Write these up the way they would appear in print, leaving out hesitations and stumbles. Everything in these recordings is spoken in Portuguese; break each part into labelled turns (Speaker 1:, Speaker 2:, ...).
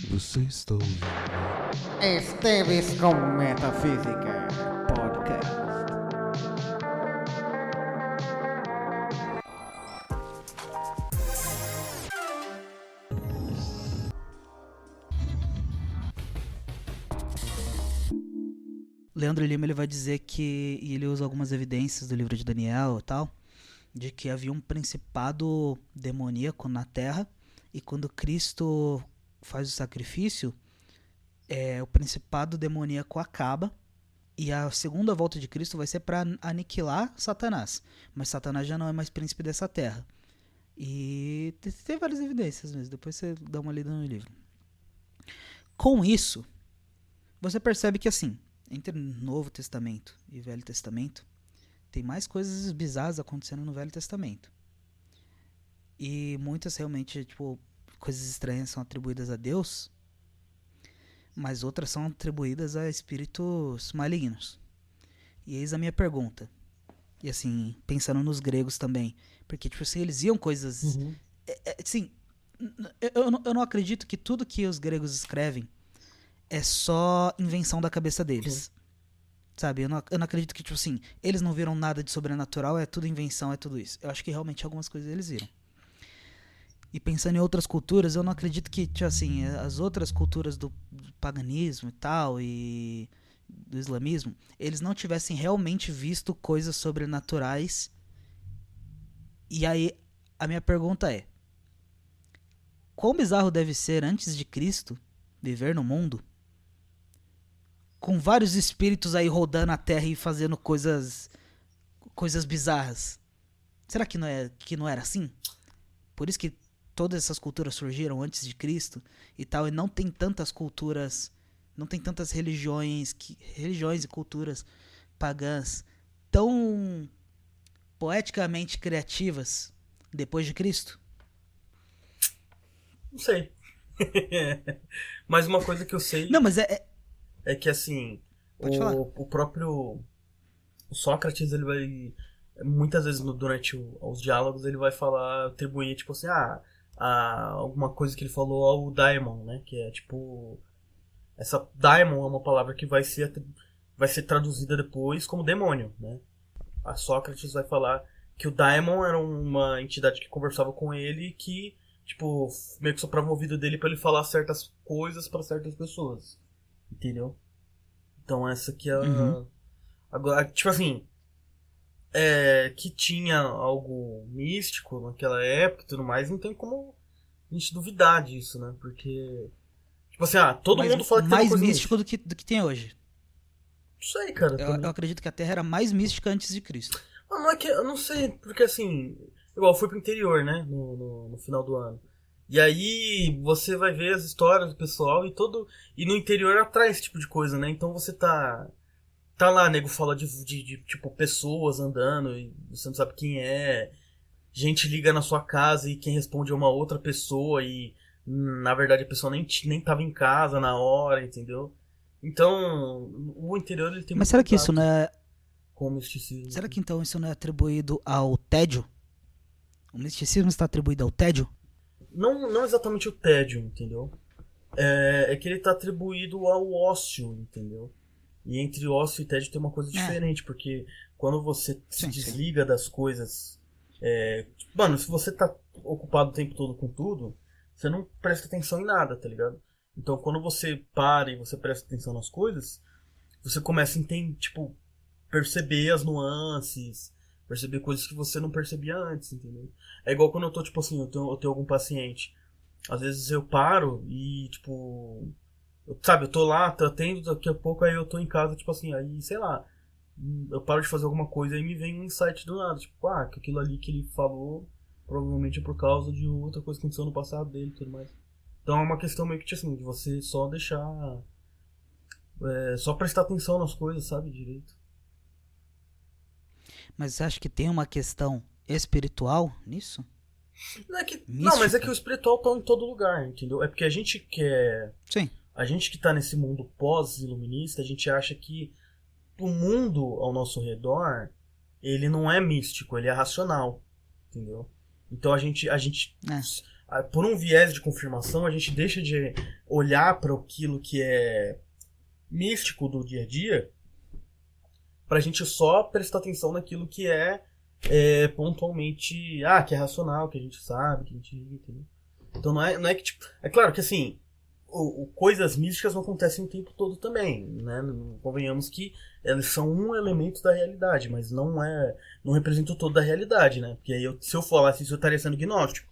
Speaker 1: Você está ouvindo
Speaker 2: Esteves com Metafísica Podcast.
Speaker 3: Leandro Lima ele vai dizer que, e ele usa algumas evidências do livro de Daniel e tal, de que havia um principado demoníaco na Terra, e quando Cristo faz o sacrifício, o principado demoníaco acaba, e a segunda volta de Cristo vai ser para aniquilar Satanás, mas Satanás já não é mais príncipe dessa terra. E tem várias evidências mesmo, depois você dá uma lida no livro. Com isso, você percebe que assim, entre Novo Testamento e Velho Testamento, tem mais coisas bizarras acontecendo no Velho Testamento. E muitas realmente, tipo, coisas estranhas são atribuídas a Deus, mas outras são atribuídas a espíritos malignos. E eis a minha pergunta. E assim, pensando nos gregos também, porque tipo assim, eles iam coisas... assim, eu não acredito que tudo que os gregos escrevem é só invenção da cabeça deles. Sabe, eu não acredito que, tipo assim, eles não viram nada de sobrenatural, é tudo invenção, é tudo isso. Eu acho que realmente algumas coisas eles viram. E pensando em outras culturas, eu não acredito que, tipo assim, as outras culturas do paganismo e tal, e do islamismo, eles não tivessem realmente visto coisas sobrenaturais. E aí, a minha pergunta é: quão bizarro deve ser antes de Cristo viver no mundo com vários espíritos aí rodando a terra e fazendo coisas bizarras? Será que não era assim? Por isso que todas essas culturas surgiram antes de Cristo e tal, e não tem tantas culturas, não tem tantas religiões e culturas pagãs tão poeticamente criativas depois de Cristo?
Speaker 4: Não sei. Mas uma coisa que eu sei
Speaker 3: Não, mas
Speaker 4: é que, assim,
Speaker 3: Pode falar.
Speaker 4: o próprio Sócrates, ele vai, muitas vezes durante os diálogos, ele vai falar, atribuir, tipo assim, alguma coisa que ele falou ao daimon, né? Que é, tipo, essa daimon é uma palavra que vai ser traduzida depois como demônio, né? A Sócrates vai falar que o daimon era uma entidade que conversava com ele e que, tipo, meio que soprava o ouvido dele pra ele falar certas coisas pra certas pessoas. Entendeu? Então essa aqui é a... Agora, tipo assim, que tinha algo místico naquela época e tudo mais, não tem como a gente duvidar disso, né? Porque, tipo assim, todo mundo fala que tem uma
Speaker 3: mais
Speaker 4: coisa
Speaker 3: místico do que tem hoje.
Speaker 4: Não sei, cara.
Speaker 3: Eu acredito que a Terra era mais mística antes de Cristo.
Speaker 4: Não é que, eu não sei, porque assim, igual, eu fui pro interior, né, no final do ano. E aí você vai ver as histórias do pessoal e no interior atrai esse tipo de coisa, né? Então você tá lá, nego fala de tipo pessoas andando e você não sabe quem é. Gente liga na sua casa e quem responde é uma outra pessoa e na verdade a pessoa nem tava em casa na hora, entendeu? Então, o interior ele tem
Speaker 3: Mas
Speaker 4: muito
Speaker 3: será que isso
Speaker 4: contato
Speaker 3: não é...
Speaker 4: com o misticismo.
Speaker 3: Será que então isso não é atribuído ao tédio? O misticismo está atribuído ao tédio?
Speaker 4: Não exatamente o tédio, entendeu? É que ele tá atribuído ao ócio, entendeu? E entre ócio e tédio tem uma coisa diferente, porque quando você se desliga das coisas... mano, se você tá ocupado o tempo todo com tudo, você não presta atenção em nada, tá ligado? Então quando você para e você presta atenção nas coisas, você começa a entender, tipo, perceber as nuances, perceber coisas que você não percebia antes, entendeu? É igual quando eu tô, tipo assim, eu tenho algum paciente. Às vezes eu paro e, tipo... eu tô lá, tô atendo, daqui a pouco aí eu tô em casa, tipo assim, aí, sei lá... eu paro de fazer alguma coisa e me vem um insight do nada. Tipo, que aquilo ali que ele falou provavelmente é por causa de outra coisa que aconteceu no passado dele e tudo mais. Então é uma questão meio que assim, de você só deixar... só prestar atenção nas coisas, sabe? Direito.
Speaker 3: Mas você acha que tem uma questão espiritual nisso?
Speaker 4: Não, mas é que
Speaker 3: Mística?
Speaker 4: o espiritual tá em todo lugar, entendeu? É porque a gente quer...
Speaker 3: Sim.
Speaker 4: A gente que tá nesse mundo pós-iluminista, a gente acha que o mundo ao nosso redor, ele não é místico, ele é racional, entendeu? Então a gente por um viés de confirmação, a gente deixa de olhar para aquilo que é místico do dia a dia, pra gente só prestar atenção naquilo que é pontualmente, que é racional, que a gente sabe, que a gente entendeu? Então não é que tipo, é claro que assim, coisas místicas não acontecem o tempo todo também, né? Convenhamos que elas são um elemento da realidade, mas não representa o todo da realidade, né? Porque aí se eu falasse isso, eu estaria sendo gnóstico.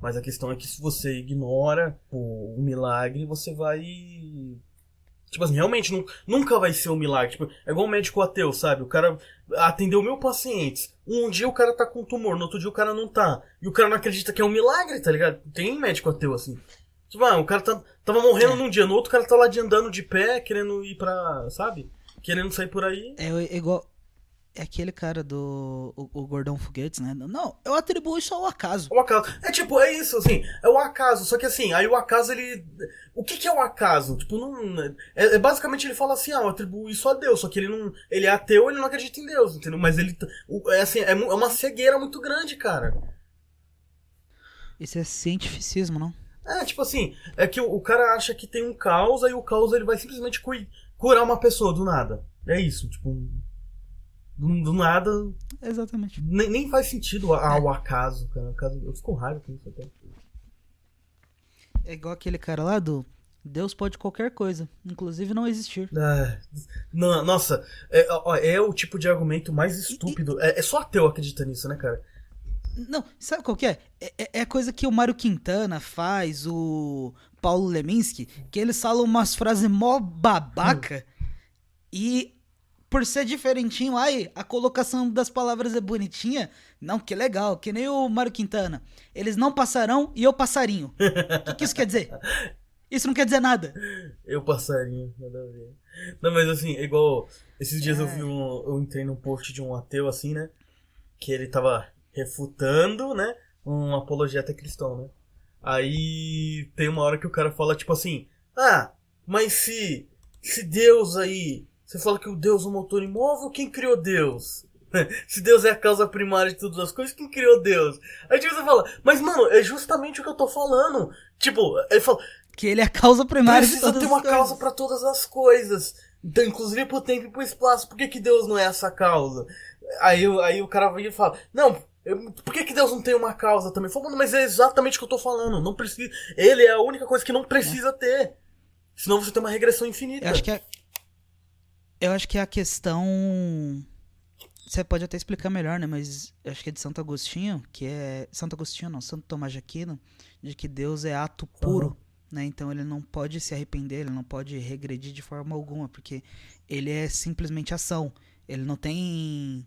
Speaker 4: Mas a questão é que se você ignora o milagre, você vai... Tipo assim, realmente nunca vai ser um milagre. Tipo, é igual um médico ateu, sabe? O cara atendeu 1000 pacientes. Um dia o cara tá com tumor, no outro dia o cara não tá. E o cara não acredita que é um milagre, tá ligado? Tem médico ateu assim. Tipo, o cara tava morrendo num dia, no outro o cara tá lá andando de pé, querendo ir pra, sabe? Querendo sair por aí.
Speaker 3: É igual. É aquele cara do. O Gordão Foguetes, né? Não, eu atribuo isso ao acaso.
Speaker 4: O acaso. É isso, assim, é o acaso. Só que assim, aí o acaso, ele... O que é o acaso? Tipo, não... basicamente ele fala assim, eu atribuo isso a Deus. Só que ele não... Ele é ateu, ele não acredita em Deus, entendeu? Mas ele... assim, é uma cegueira muito grande, cara.
Speaker 3: Isso é cientificismo, não?
Speaker 4: Tipo assim, é que o cara acha que tem um caos, aí o caos ele vai simplesmente curar uma pessoa do nada. É isso, tipo... Do nada...
Speaker 3: Exatamente.
Speaker 4: Nem faz sentido o acaso, cara. Eu fico com raiva com isso até.
Speaker 3: É igual aquele cara lá do Deus pode qualquer coisa, inclusive não existir.
Speaker 4: Nossa, é o tipo de argumento mais estúpido. É só ateu acredita nisso, né, cara?
Speaker 3: Não, sabe qual que é? É a coisa que o Mário Quintana faz, o Paulo Leminski, que eles falam umas frases mó babaca e por ser diferentinho, a colocação das palavras é bonitinha. Não, que legal, que nem o Mário Quintana. Eles não passarão e eu passarinho. O que isso quer dizer? Isso não quer dizer nada.
Speaker 4: Eu passarinho, nada a ver. Não, mas assim, é igual... Esses dias eu entrei num post de um ateu, assim, né? Que ele tava refutando, né? Um apologeta cristão, né? Aí tem uma hora que o cara fala, tipo assim... mas se Deus aí... Você fala que o Deus é um motor imóvel, quem criou Deus? Se Deus é a causa primária de todas as coisas, quem criou Deus? Aí tipo, você fala, mas mano, é justamente o que eu tô falando. Tipo, ele fala...
Speaker 3: Que ele é a causa primária de
Speaker 4: Precisa
Speaker 3: todas
Speaker 4: ter
Speaker 3: as
Speaker 4: uma
Speaker 3: coisas.
Speaker 4: causa pra todas as coisas. Então, inclusive pro tempo e pro espaço. Por que Deus não é essa causa? Aí o cara vem e fala, não, por que Deus não tem uma causa também? Falando, mas é exatamente o que eu tô falando. Não precisa. Ele é a única coisa que não precisa ter. Senão você tem uma regressão infinita.
Speaker 3: Eu acho que a questão... Você pode até explicar melhor, né? Mas eu acho que é de Santo Agostinho, que é... Santo Agostinho não, Santo Tomás de Aquino, de que Deus é ato puro, né? Então ele não pode se arrepender, ele não pode regredir de forma alguma, porque ele é simplesmente ação. Ele não tem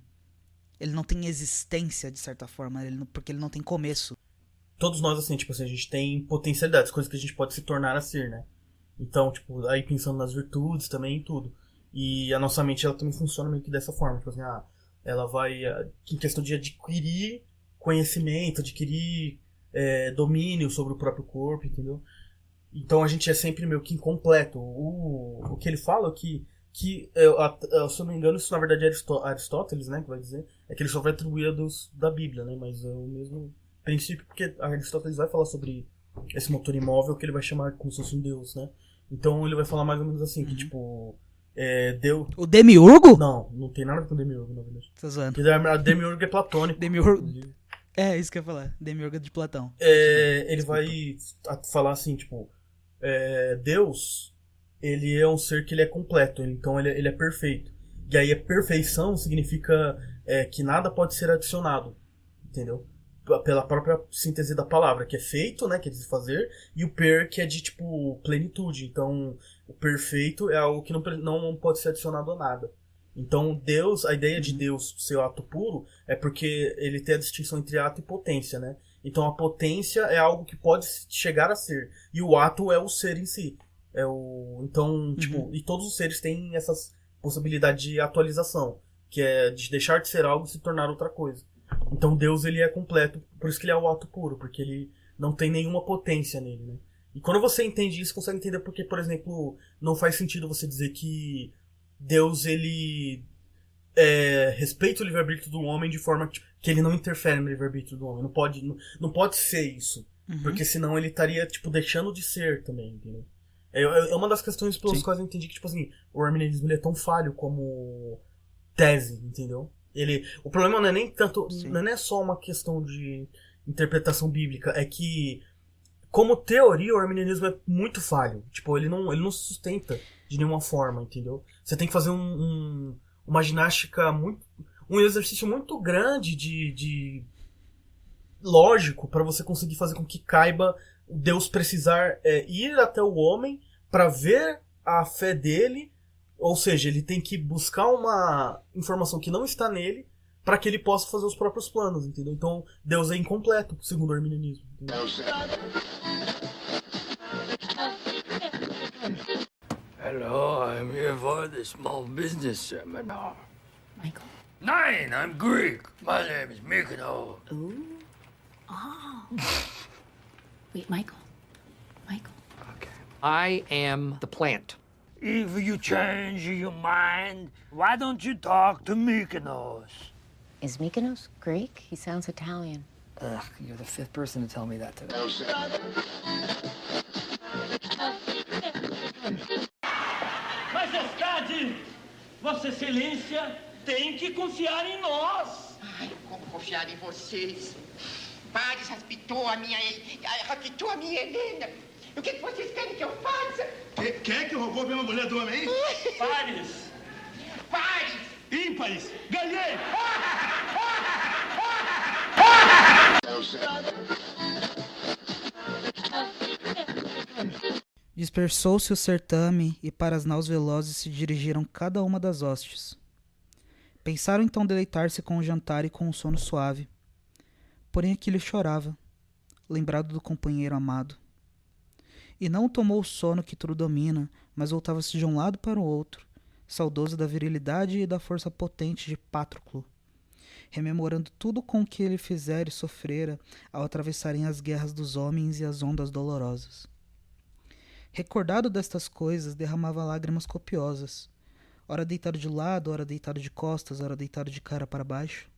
Speaker 3: existência, de certa forma, porque ele não tem começo.
Speaker 4: Todos nós, assim, tipo assim, a gente tem potencialidades, coisas que a gente pode se tornar a ser, né? Então, tipo, aí pensando nas virtudes também e tudo. E a nossa mente, ela também funciona meio que dessa forma. Tipo assim, ela vai, em questão de adquirir conhecimento, adquirir domínio sobre o próprio corpo, entendeu? Então a gente é sempre meio que incompleto. O que ele fala é que se eu não me engano, isso na verdade é Aristóteles, né, que vai dizer, é que ele só vai atribuir a Deus da Bíblia, né, mas é o mesmo princípio, porque Aristóteles vai falar sobre esse motor imóvel que ele vai chamar como se fosse um Deus, né. Então ele vai falar mais ou menos assim, que tipo, Deus...
Speaker 3: O Demiurgo?
Speaker 4: Não tem nada a ver com Demiurgo, na verdade.
Speaker 3: Tô zoando.
Speaker 4: Porque a Demiurgo é platônico.
Speaker 3: Demiurgo... isso que eu ia falar. Demiurgo de Platão.
Speaker 4: Ele vai falar assim, tipo, Deus, ele é um ser que ele é completo, então ele é perfeito. E aí a perfeição significa que nada pode ser adicionado, entendeu? Pela própria síntese da palavra, que é feito, né, que é de fazer, e o que é de, tipo, plenitude. Então, o perfeito é algo que não pode ser adicionado a nada. Então Deus, a ideia de Deus ser o ato puro é porque ele tem a distinção entre ato e potência, né? Então a potência é algo que pode chegar a ser, e o ato é o ser em si. Então, tipo, e todos os seres têm essas possibilidades de atualização, que é de deixar de ser algo e se tornar outra coisa. Então Deus, ele é completo, por isso que ele é o ato puro, porque ele não tem nenhuma potência nele, né? E quando você entende isso, consegue entender porque, por exemplo, não faz sentido você dizer que Deus, ele respeita o livre-arbítrio do homem de forma que ele não interfere no livre-arbítrio do homem. Não pode ser isso. Porque senão ele estaria, tipo, deixando de ser também, entendeu? É uma das questões pelas quais eu entendi que, tipo assim, o arminianismo ele é tão falho como tese, entendeu? O problema não é nem tanto, não é só uma questão de interpretação bíblica, é que como teoria o arminianismo é muito falho. Tipo, ele não se sustenta de nenhuma forma, entendeu? Você tem que fazer uma ginástica um exercício muito grande de lógico para você conseguir fazer com que caiba Deus precisar ir até o homem para ver a fé dele, ou seja, ele tem que buscar uma informação que não está nele para que ele possa fazer os próprios planos, entendeu? Então Deus é incompleto segundo o arminianismo. Entendeu?
Speaker 1: Hello, I'm here for the small business seminar.
Speaker 5: Michael?
Speaker 1: Nein, I'm Greek. My name is Mykonos.
Speaker 5: Ooh. Oh. Wait, Michael. Michael.
Speaker 1: Okay.
Speaker 6: I am the plant.
Speaker 1: If you change your mind, why don't you talk to Mykonos?
Speaker 5: Is Mykonos Greek? He sounds Italian.
Speaker 6: Ugh, you're the fifth person to tell me that today.
Speaker 7: Majestade, Vossa Excelência tem que confiar em nós.
Speaker 8: Ai, como confiar em vocês? Paris raptou a minha Helena. O que vocês querem que eu faça?
Speaker 9: Quem é que roubou minha mulher do homem, hein?
Speaker 7: Pares.
Speaker 8: Pares!
Speaker 9: Ímpares! Ganhei!
Speaker 3: Dispersou-se o certame e para as naus velozes se dirigiram cada uma das hostes. Pensaram então deleitar-se com o jantar e com o sono suave. Porém Aquiles chorava, lembrado do companheiro amado. E não tomou o sono que tudo domina, mas voltava-se de um lado para o outro, saudoso da virilidade e da força potente de Patroclo, rememorando tudo com que ele fizera e sofrera ao atravessarem as guerras dos homens e as ondas dolorosas. Recordado destas coisas, derramava lágrimas copiosas, ora deitado de lado, ora deitado de costas, ora deitado de cara para baixo.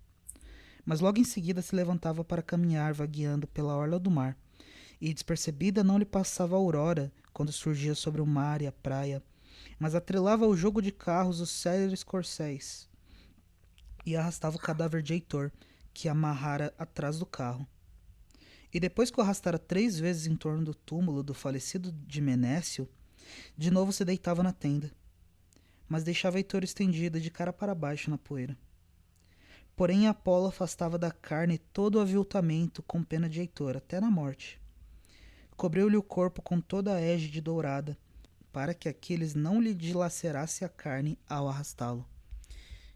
Speaker 3: Mas logo em seguida se levantava para caminhar vagueando pela orla do mar, e despercebida não lhe passava a aurora quando surgia sobre o mar e a praia, mas atrelava ao jogo de carros os céleres corcéis, e arrastava o cadáver de Heitor, que amarrara atrás do carro. E depois que o arrastara 3 vezes em torno do túmulo do falecido de Menécio, de novo se deitava na tenda, mas deixava Heitor estendida de cara para baixo na poeira. Porém Apolo afastava da carne todo o aviltamento com pena de Heitor, até na morte. Cobriu-lhe o corpo com toda a égide dourada, para que Aquiles não lhe dilacerasse a carne ao arrastá-lo.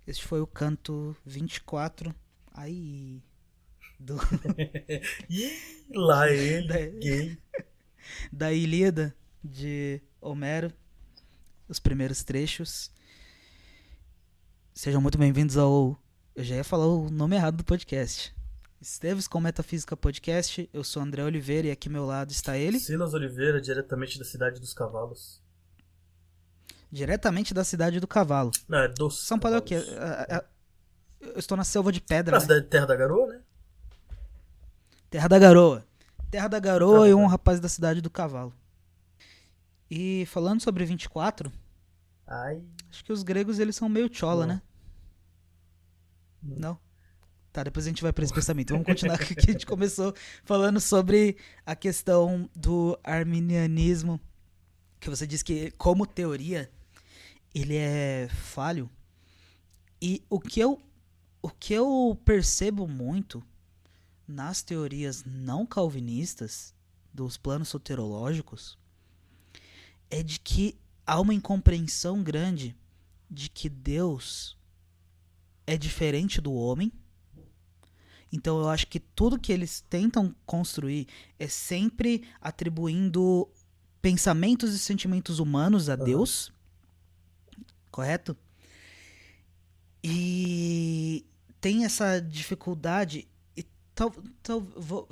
Speaker 3: Este foi o canto 24. Aí...
Speaker 4: Ih, lá ele, gay.
Speaker 3: Da Ilíada, de Homero, os primeiros trechos. Sejam muito bem-vindos ao... Eu já ia falar o nome errado do podcast. Esteves com Metafísica Podcast. Eu sou André Oliveira e aqui ao meu lado está ele.
Speaker 4: Silas Oliveira, diretamente da Cidade dos Cavalos.
Speaker 3: Diretamente da Cidade do Cavalo.
Speaker 4: Não, é dos
Speaker 3: São Paulo é o quê? Eu estou na Selva de Pedra.
Speaker 4: Na cidade de Terra da Garoa, né?
Speaker 3: Terra da Garoa. Terra da Garoa e um rapaz da Cidade do Cavalo. E falando sobre 24, acho que os gregos eles são meio chola, né? Não? Tá, depois a gente vai para esse pensamento. Vamos continuar aqui que a gente começou falando sobre a questão do arminianismo, que você disse que como teoria ele é falho. E o que eu percebo muito nas teorias não calvinistas dos planos soterológicos é de que há uma incompreensão grande de que Deus é diferente do homem. Então eu acho que tudo que eles tentam construir é sempre atribuindo pensamentos e sentimentos humanos a Deus. Correto? E tem essa dificuldade. E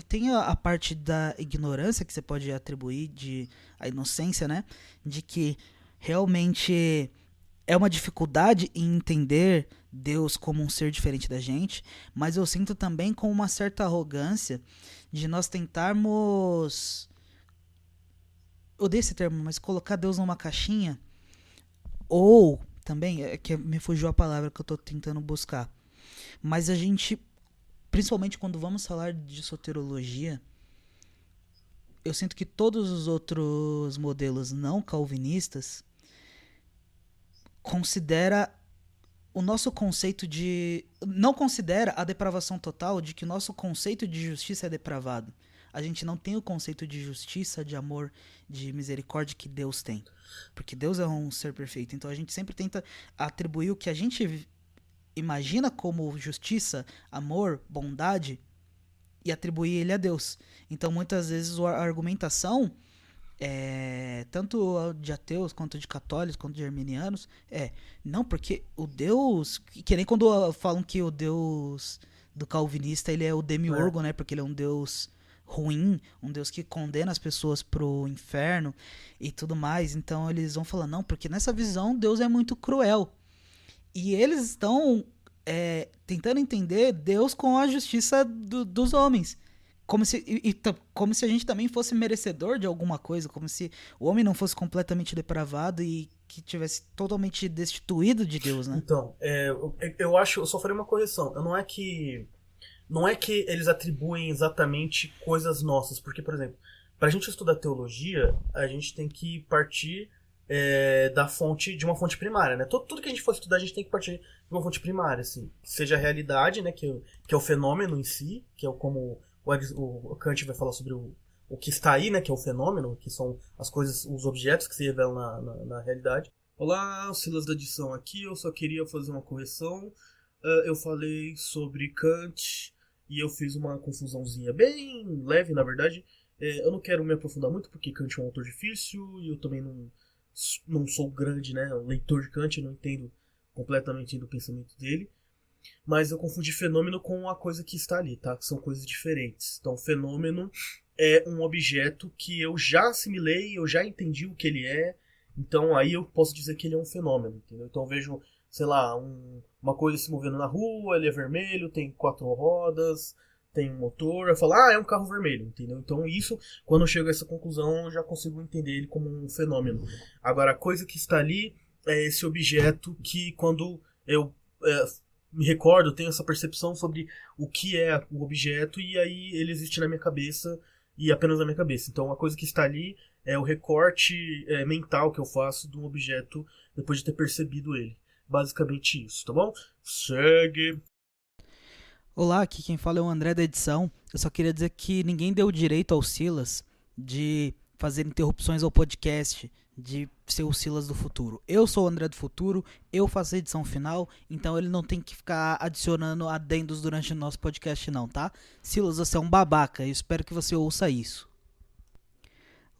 Speaker 3: tem a parte da ignorância que você pode atribuir, a inocência, né? De que realmente é uma dificuldade em entender Deus como um ser diferente da gente, mas eu sinto também com uma certa arrogância de nós tentarmos, eu odeio esse termo, mas colocar Deus numa caixinha, ou também, é que me fugiu a palavra que eu tô tentando buscar, mas a gente, principalmente quando vamos falar de soteriologia, eu sinto que todos os outros modelos não calvinistas considera o nosso conceito não considera a depravação total de que o nosso conceito de justiça é depravado. A gente não tem o conceito de justiça, de amor, de misericórdia que Deus tem. Porque Deus é um ser perfeito. Então a gente sempre tenta atribuir o que a gente imagina como justiça, amor, bondade e atribuir ele a Deus. Então muitas vezes a argumentação tanto de ateus quanto de católicos quanto de arminianos não, porque o Deus, que nem quando falam que o Deus do calvinista ele é o demiurgo, né, porque ele é um Deus ruim, um Deus que condena as pessoas pro inferno e tudo mais. Então eles vão falar, não, porque nessa visão Deus é muito cruel, e eles estão tentando entender Deus com a justiça dos homens. Como se a gente também fosse merecedor de alguma coisa, como se o homem não fosse completamente depravado e que tivesse totalmente destituído de Deus, né?
Speaker 4: Então, eu acho, eu só farei uma correção. Não é que eles atribuem exatamente coisas nossas, porque, por exemplo, pra gente estudar teologia, a gente tem que partir de uma fonte primária, né? Tudo que a gente for estudar, a gente tem que partir de uma fonte primária, assim, que seja a realidade, né? Que é o fenômeno em si, que é como o Kant vai falar sobre o que está aí, né, que é o fenômeno, que são as coisas, os objetos que se revelam na realidade. Olá, Silas da Edição aqui, eu só queria fazer uma correção. Eu falei sobre Kant e eu fiz uma confusãozinha bem leve, na verdade. Eu não quero me aprofundar muito, porque Kant é um autor difícil e eu também não sou grande, né, leitor de Kant, eu não entendo completamente do pensamento dele. Mas eu confundi fenômeno com a coisa que está ali, tá? São coisas diferentes. Então, fenômeno é um objeto que eu já assimilei, eu já entendi o que ele é. Então, aí eu posso dizer que ele é um fenômeno, entendeu? Então, eu vejo, sei lá, uma coisa se movendo na rua, ele é vermelho, tem 4 rodas, tem um motor. Eu falo, é um carro vermelho, entendeu? Então, isso, quando eu chego a essa conclusão, eu já consigo entender ele como um fenômeno. Agora, a coisa que está ali é esse objeto que, quando eu me recordo, eu tenho essa percepção sobre o que é o objeto, e aí ele existe na minha cabeça e apenas na minha cabeça. Então a coisa que está ali é o recorte mental que eu faço de um objeto depois de ter percebido ele. Basicamente isso, tá bom? Segue!
Speaker 3: Olá, aqui quem fala é o André da Edição. Eu só queria dizer que ninguém deu direito ao Silas de fazer interrupções ao podcast, de ser o Silas do futuro. Eu sou o André do futuro, eu faço a edição final, então ele não tem que ficar adicionando adendos durante o nosso podcast não, tá? Silas, você é um babaca, eu espero que você ouça isso.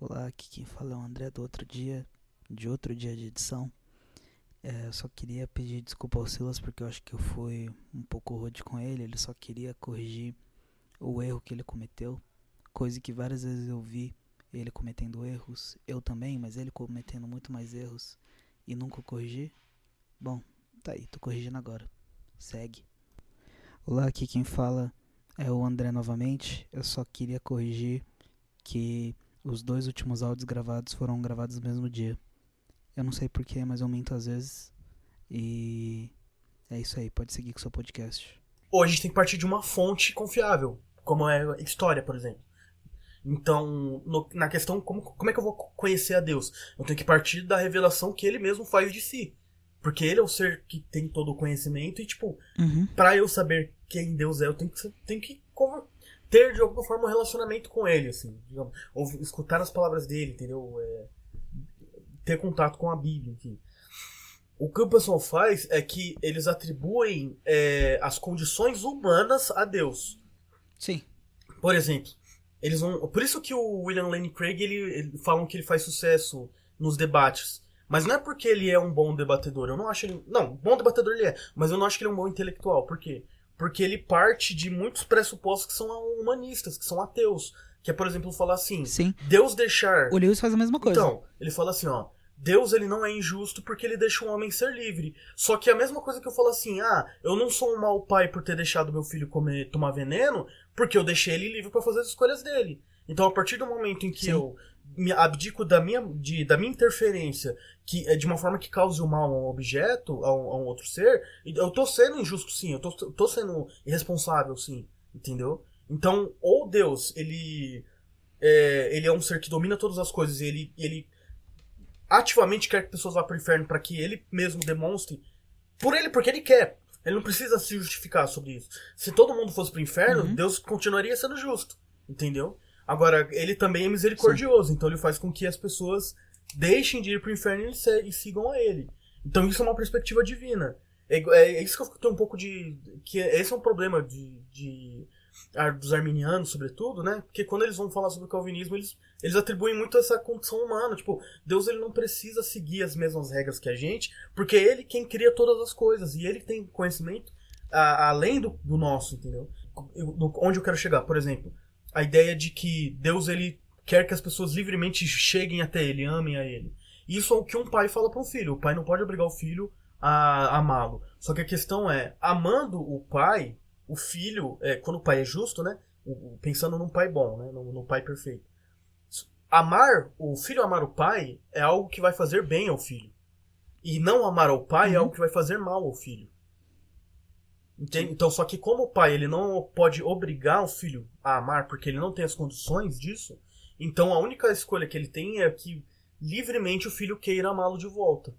Speaker 3: Olá, aqui quem fala é o André do outro dia de edição. Eu só queria pedir desculpa ao Silas porque eu acho que eu fui um pouco rude com ele só queria corrigir o erro que ele cometeu, coisa que várias vezes eu vi ele cometendo erros, eu também, mas ele cometendo muito mais erros e nunca corrigi. Bom, tá aí, tô corrigindo agora. Segue. Olá, aqui quem fala é o André novamente. Eu só queria corrigir que os 2 últimos áudios gravados foram gravados no mesmo dia. Eu não sei porquê, mas eu minto às vezes. E é isso aí, pode seguir com o seu podcast.
Speaker 4: Ou a gente tem que partir de uma fonte confiável, como é a história, por exemplo. Então, na questão, como é que eu vou conhecer a Deus? Eu tenho que partir da revelação que ele mesmo faz de si. Porque ele é o ser que tem todo o conhecimento e, tipo, pra eu saber quem Deus é, eu tenho que ter, de alguma forma, um relacionamento com ele, assim. Digamos, ou escutar as palavras dele, entendeu? Ter contato com a Bíblia, enfim. O que o pessoal faz é que eles atribuem as condições humanas a Deus.
Speaker 3: Sim.
Speaker 4: Por exemplo, eles vão. Por isso que o William Lane Craig ele falam que ele faz sucesso nos debates. Mas não é porque ele é um bom debatedor. Eu não acho ele. Não, bom debatedor ele é. Mas eu não acho que ele é um bom intelectual. Por quê? Porque ele parte de muitos pressupostos que são humanistas, que são ateus. Que é, por exemplo, falar assim:
Speaker 3: Sim.
Speaker 4: Deus deixar.
Speaker 3: O Lewis faz a mesma coisa.
Speaker 4: Então, ele fala assim, ó. Deus, ele não é injusto porque ele deixa o homem ser livre. Só que é a mesma coisa que eu falo assim, eu não sou um mau pai por ter deixado meu filho tomar veneno, porque eu deixei ele livre pra fazer as escolhas dele. Então, a partir do momento em que eu me abdico da minha interferência, que é de uma forma que cause o mal a um objeto, a um outro ser, eu tô sendo injusto sim, eu tô sendo irresponsável sim, entendeu? Então, ou Deus, ele é um ser que domina todas as coisas e ele ativamente quer que pessoas vá pro inferno para que ele mesmo demonstre porque ele quer. Ele não precisa se justificar sobre isso. Se todo mundo fosse pro inferno, Deus continuaria sendo justo, entendeu? Agora, ele também é misericordioso, então ele faz com que as pessoas deixem de ir pro inferno e sigam a ele. Então isso é uma perspectiva divina. É isso que eu tenho um pouco de... esse é um problema dos arminianos, sobretudo, né? Porque quando eles vão falar sobre o calvinismo, eles atribuem muito essa condição humana. Tipo, Deus ele não precisa seguir as mesmas regras que a gente, porque é ele quem cria todas as coisas. E ele tem conhecimento além do nosso, entendeu? Onde eu quero chegar, por exemplo, a ideia de que Deus ele quer que as pessoas livremente cheguem até ele, amem a ele. Isso é o que um pai fala para um filho. O pai não pode obrigar o filho a amá-lo. Só que a questão é, amando o pai, o filho, quando o pai é justo, né? Pensando num pai bom, né? No pai perfeito. O filho amar o pai é algo que vai fazer bem ao filho. E não amar ao pai é algo que vai fazer mal ao filho. Entende? Então, só que como o pai ele não pode obrigar o filho a amar porque ele não tem as condições disso, então a única escolha que ele tem é que livremente o filho queira amá-lo de volta.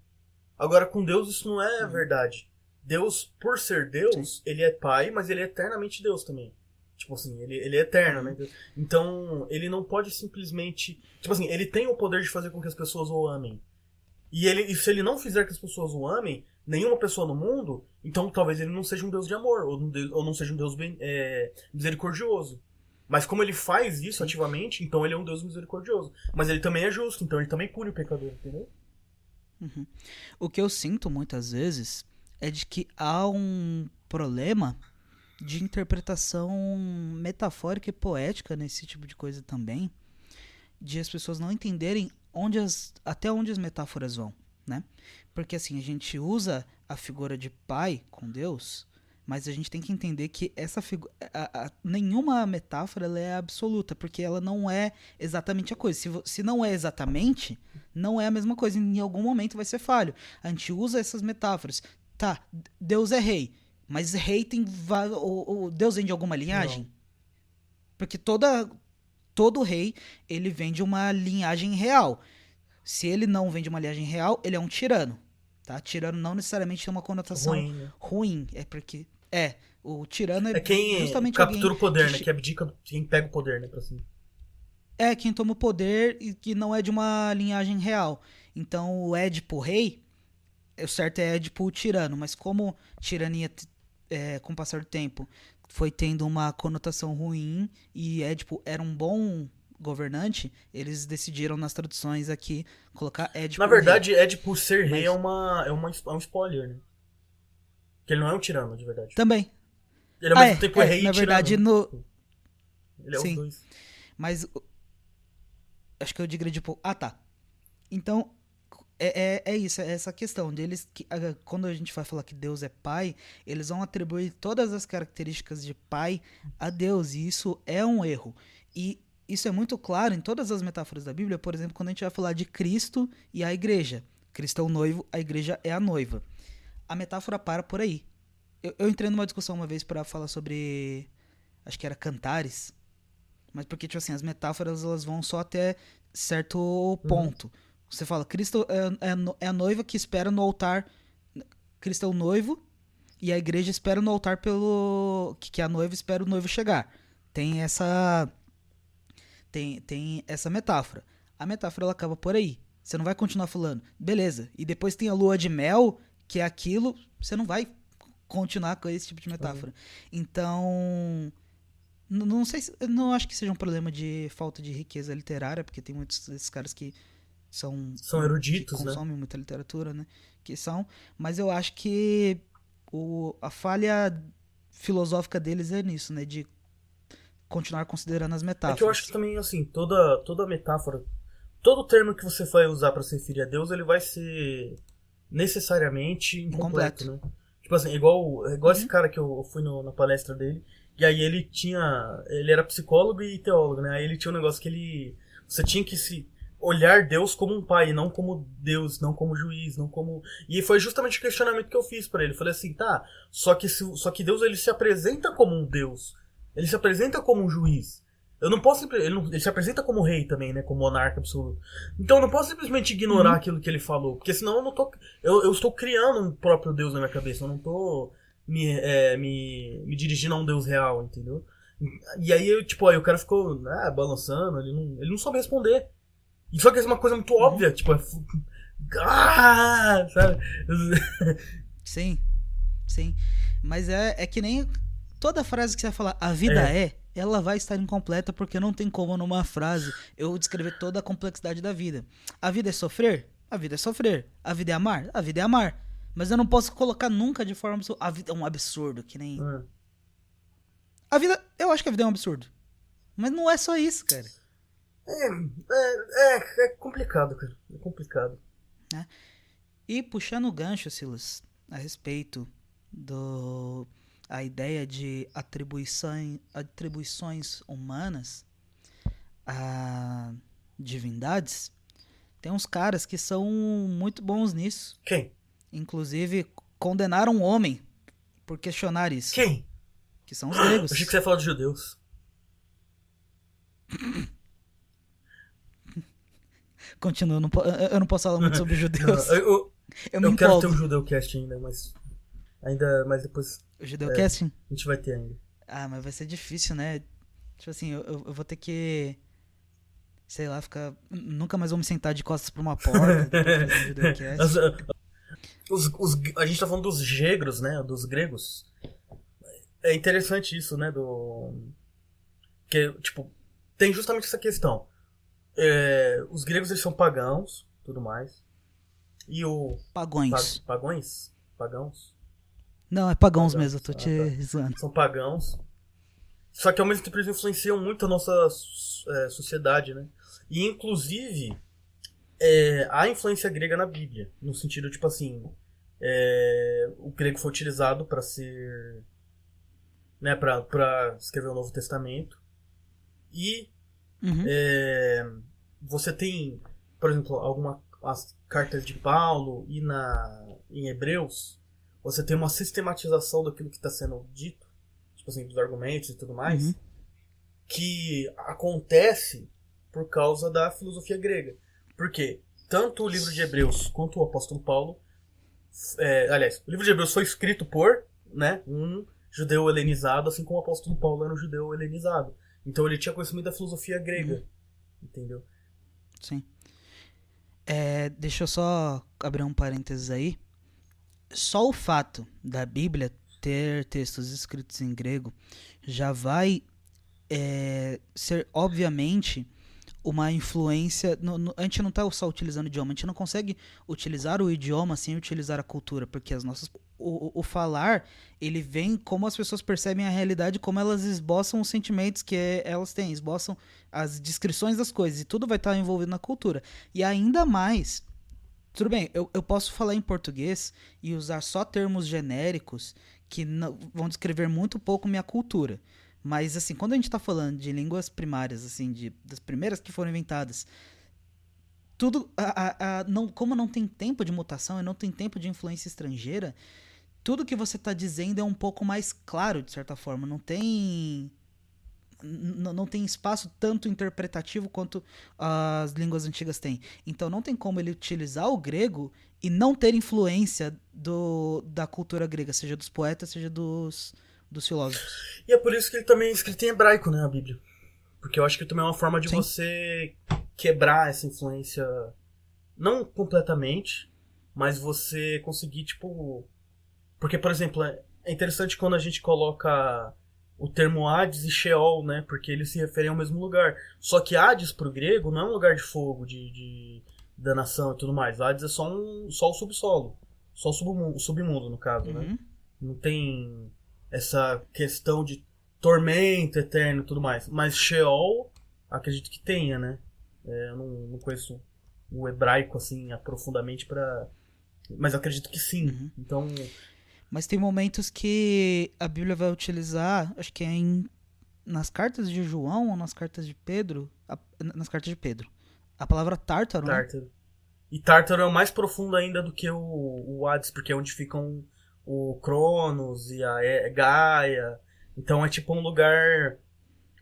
Speaker 4: Agora, com Deus isso não é verdade. Deus, por ser Deus, ele é pai, mas ele é eternamente Deus também. Tipo assim, ele é eterno, né? Então, ele não pode simplesmente... Tipo assim, ele tem o poder de fazer com que as pessoas o amem. E se ele não fizer que as pessoas o amem, nenhuma pessoa no mundo, então talvez ele não seja um Deus de amor, ou não seja um Deus misericordioso. Mas como ele faz isso ativamente, então ele é um Deus misericordioso. Mas ele também é justo, então ele também pune o pecador, entendeu?
Speaker 3: Uhum. O que eu sinto muitas vezes é de que há um problema de interpretação metafórica e poética nesse tipo de coisa também, de as pessoas não entenderem até onde as metáforas vão, né? Porque assim, a gente usa a figura de pai com Deus, mas a gente tem que entender que essa figura, nenhuma metáfora ela é absoluta, porque ela não é exatamente a coisa. Se não é exatamente, não é a mesma coisa. Em algum momento vai ser falho. A gente usa essas metáforas. Tá, Deus é rei, mas rei tem... Deus vem de alguma linhagem? Não. Porque todo rei, ele vem de uma linhagem real. Se ele não vem de uma linhagem real, ele é um tirano. Tá? Tirano não necessariamente tem uma conotação ruim. É porque... o tirano é
Speaker 4: quem
Speaker 3: justamente
Speaker 4: captura o poder, né? Que abdica, quem pega o poder, né? Pra cima.
Speaker 3: É, quem toma o poder e que não é de uma linhagem real. Então, o Édipo rei, o certo é Édipo o tirano, mas como tirania, com o passar do tempo, foi tendo uma conotação ruim e Édipo era um bom governante, eles decidiram nas traduções aqui colocar Édipo.
Speaker 4: Na verdade, Édipo ser rei é um spoiler, né? Porque ele não é um tirano, de verdade.
Speaker 3: Também.
Speaker 4: Ele ao mesmo tempo é rei e
Speaker 3: na verdade,
Speaker 4: tirano. Ele é
Speaker 3: Sim.
Speaker 4: os dois.
Speaker 3: Mas acho que eu digredi um pouco. Ah, tá. Então, é isso, é essa questão deles. Quando a gente vai falar que Deus é pai, eles vão atribuir todas as características de pai a Deus, e isso é um erro. E isso é muito claro em todas as metáforas da Bíblia, por exemplo, quando a gente vai falar de Cristo e a igreja. Cristo é o noivo, a igreja é a noiva. A metáfora para por aí. Eu entrei numa discussão uma vez para falar sobre, acho que era cantares, mas porque, tipo assim, as metáforas elas vão só até certo ponto. Você fala, Cristo é a noiva que espera no altar, Cristo é o noivo, e a igreja espera no altar que a noiva espera o noivo chegar. Tem essa metáfora. A metáfora ela acaba por aí. Você não vai continuar falando, beleza, e depois tem a lua de mel que é aquilo, você não vai continuar com esse tipo de metáfora. Então, não sei, não acho que seja um problema de falta de riqueza literária, porque tem muitos desses caras que são
Speaker 4: eruditos,
Speaker 3: que
Speaker 4: né?
Speaker 3: consomem muita literatura, né? Que são, mas eu acho que a falha filosófica deles é nisso, né? De continuar considerando as metáforas.
Speaker 4: É que eu acho que também, assim, toda metáfora, todo termo que você vai usar pra se referir a Deus, ele vai ser necessariamente incompleto, né? Tipo assim, igual esse cara que eu fui na palestra dele, e aí ele era psicólogo e teólogo, né? Aí ele tinha um negócio que você tinha que se olhar Deus como um pai, não como Deus, não como juiz, não como... E foi justamente o questionamento que eu fiz pra ele. Eu falei assim, tá, só que Deus, ele se apresenta como um Deus. Ele se apresenta como um juiz. Eu não posso... Ele se apresenta como rei também, né? Como monarca absoluto. Então eu não posso simplesmente ignorar aquilo que ele falou. Porque senão eu não tô... Eu estou criando um próprio Deus na minha cabeça. Eu não tô me dirigindo a um Deus real, entendeu? E aí, aí o cara ficou balançando. Ele não soube responder. E só que é uma coisa muito óbvia. Tipo... sabe?
Speaker 3: Sim. Mas é que nem... Toda frase que você vai falar, a vida ela vai estar incompleta porque não tem como numa frase eu descrever toda a complexidade da vida. A vida é sofrer? A vida é sofrer. A vida é amar? A vida é amar. Mas eu não posso colocar nunca de forma... A vida é um absurdo, que nem... A vida... Eu acho que a vida é um absurdo. Mas não é só isso, cara.
Speaker 4: É complicado, cara. É complicado.
Speaker 3: E puxando o gancho, Silas, a respeito a ideia de atribuições humanas a divindades, tem uns caras que são muito bons nisso.
Speaker 4: Quem?
Speaker 3: Inclusive, condenaram um homem por questionar isso.
Speaker 4: Quem?
Speaker 3: Que são os gregos.
Speaker 4: Achei que você ia falar dos judeus.
Speaker 3: Continua, eu não posso falar muito sobre judeus.
Speaker 4: Eu
Speaker 3: me
Speaker 4: quero
Speaker 3: empolgo.
Speaker 4: ter um judeu-cast ainda, mas depois...
Speaker 3: O judeu-casting?
Speaker 4: A gente vai ter ainda.
Speaker 3: Mas vai ser difícil, né? Tipo assim, eu vou ter que... Sei lá, nunca mais vou me sentar de costas pra uma porta.
Speaker 4: A gente tá falando dos gegros, né? Dos gregos. É interessante isso, né? Que, tipo, tem justamente essa questão. Os gregos, eles são pagãos, tudo mais. E
Speaker 3: Pagões.
Speaker 4: Pagãos?
Speaker 3: Não, é pagãos mesmo, eu tô te zoando.
Speaker 4: São pagãos. Só que ao mesmo tempo eles influenciam muito a nossa sociedade, né? E inclusive há influência grega na Bíblia. No sentido, tipo assim, o grego foi utilizado para ser... né, pra escrever o Novo Testamento. E você tem, por exemplo, as cartas de Paulo e em Hebreus, você tem uma sistematização daquilo que está sendo dito, tipo assim, dos argumentos e tudo mais, que acontece por causa da filosofia grega. Porque tanto o livro de Hebreus quanto o apóstolo Paulo, aliás, o livro de Hebreus foi escrito por, né, um judeu helenizado, assim como o apóstolo Paulo era um judeu helenizado. Então ele tinha conhecimento da filosofia grega, entendeu?
Speaker 3: Sim. Deixa eu só abrir um parênteses aí. Só o fato da Bíblia ter textos escritos em grego já vai ser, obviamente, uma influência... a gente não está só utilizando o idioma, a gente não consegue utilizar o idioma sem utilizar a cultura, porque o falar, ele vem como as pessoas percebem a realidade, como elas esboçam os sentimentos que elas têm, esboçam as descrições das coisas, e tudo vai estar envolvido na cultura. E ainda mais... Tudo bem, eu posso falar em português e usar só termos genéricos que vão descrever muito pouco minha cultura. Mas, assim, quando a gente está falando de línguas primárias, assim, das primeiras que foram inventadas, tudo, como não tem tempo de mutação e não tem tempo de influência estrangeira, tudo que você está dizendo é um pouco mais claro, de certa forma. Não tem espaço tanto interpretativo quanto as línguas antigas têm. Então não tem como ele utilizar o grego e não ter influência da cultura grega, seja dos poetas, seja dos filósofos.
Speaker 4: E é por isso que ele também é escrito em hebraico, né, a Bíblia. Porque eu acho que também é uma forma de você quebrar essa influência, não completamente, mas você conseguir, tipo... Porque, por exemplo, é interessante quando a gente coloca o termo Hades e Sheol, né? Porque eles se referem ao mesmo lugar. Só que Hades, pro grego, não é um lugar de fogo, de danação e tudo mais. Hades é só o subsolo. Só o submundo, no caso, né? Não tem essa questão de tormento eterno e tudo mais. Mas Sheol, acredito que tenha, né? Eu não conheço o hebraico, assim, aprofundadamente mas eu acredito que sim. Então...
Speaker 3: Mas tem momentos que a Bíblia vai utilizar, acho que é nas cartas de João ou nas cartas de Pedro. Nas cartas de Pedro. A palavra Tártaro, né?
Speaker 4: Tártaro. E Tártaro é o mais profundo ainda do que o Hades, porque é onde ficam o Cronos e a Gaia. Então é tipo um lugar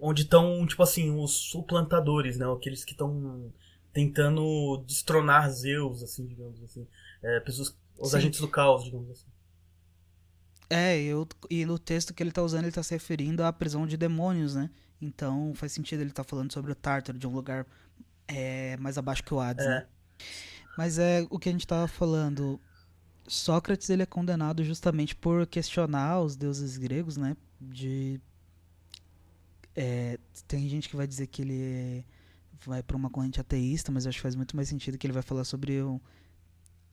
Speaker 4: onde estão, tipo assim, os suplantadores, né? Aqueles que estão tentando destronar Zeus, assim, digamos assim. Pessoas, os agentes do caos, digamos assim.
Speaker 3: E no texto que ele tá usando, ele tá se referindo à prisão de demônios, né? Então faz sentido ele tá falando sobre o Tártaro, de um lugar mais abaixo que o Hades, né? Mas o que a gente tava falando. Sócrates, ele é condenado justamente por questionar os deuses gregos, né? Tem gente que vai dizer que ele vai pra uma corrente ateísta, mas eu acho que faz muito mais sentido que ele vai falar sobre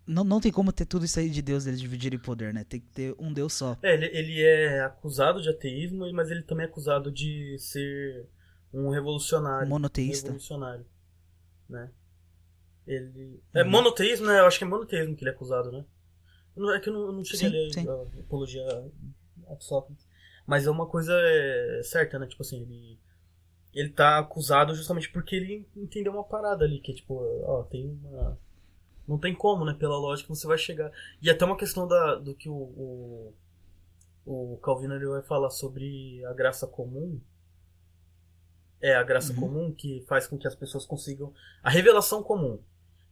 Speaker 3: Não tem como ter tudo isso aí de Deus, eles dividirem poder, né? Tem que ter um Deus só.
Speaker 4: Ele é acusado de ateísmo, mas ele também é acusado de ser um revolucionário.
Speaker 3: Monoteísta.
Speaker 4: Revolucionário, né? Monoteísmo, né? Eu acho que é monoteísmo que ele é acusado, né? É que eu não cheguei a ler a apologia a Sócrates. Mas é uma coisa certa, né? Tipo assim, ele tá acusado justamente porque ele entendeu uma parada ali, que é tipo, tem uma... Não tem como, né? Pela lógica você vai chegar. E até uma questão do que o Calvino ele vai falar sobre a graça comum. A graça comum que faz com que as pessoas consigam... A revelação comum,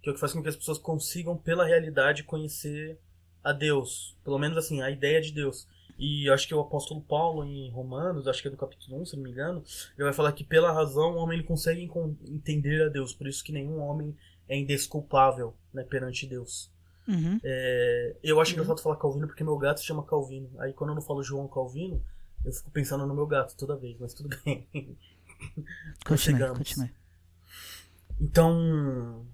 Speaker 4: que é o que faz com que as pessoas consigam, pela realidade, conhecer a Deus. Pelo menos, assim, a ideia de Deus. E eu acho que o apóstolo Paulo, em Romanos, acho que é do capítulo 1, se não me engano, ele vai falar que pela razão o homem ele consegue entender a Deus. Por isso que nenhum homem é indesculpável, né, perante Deus. Eu acho engraçado falar Calvino porque meu gato se chama Calvino. Aí quando eu não falo João Calvino, eu fico pensando no meu gato toda vez, mas tudo bem.
Speaker 3: Continue.
Speaker 4: Então,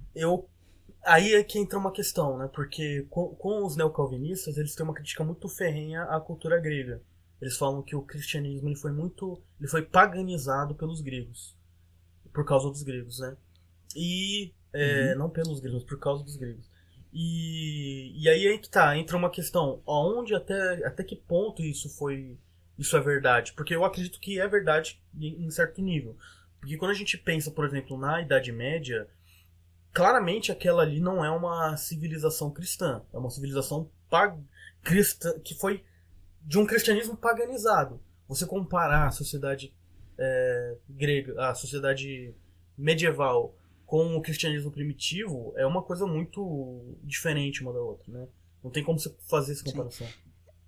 Speaker 4: aí é que entra uma questão, né? Porque com os neocalvinistas, eles têm uma crítica muito ferrenha à cultura grega. Eles falam que o cristianismo ele foi paganizado pelos gregos. Por causa dos gregos, né? E não pelos gregos, mas por causa dos gregos. E aí é que entra uma questão, aonde até que ponto isso é verdade? Porque eu acredito que é verdade em certo nível. Porque quando a gente pensa, por exemplo, na Idade Média, claramente aquela ali não é uma civilização cristã, é uma civilização cristã, que foi de um cristianismo paganizado. Você comparar a sociedade grega, a sociedade medieval com o cristianismo primitivo é uma coisa muito diferente uma da outra, né? Não tem como você fazer essa comparação. Sim.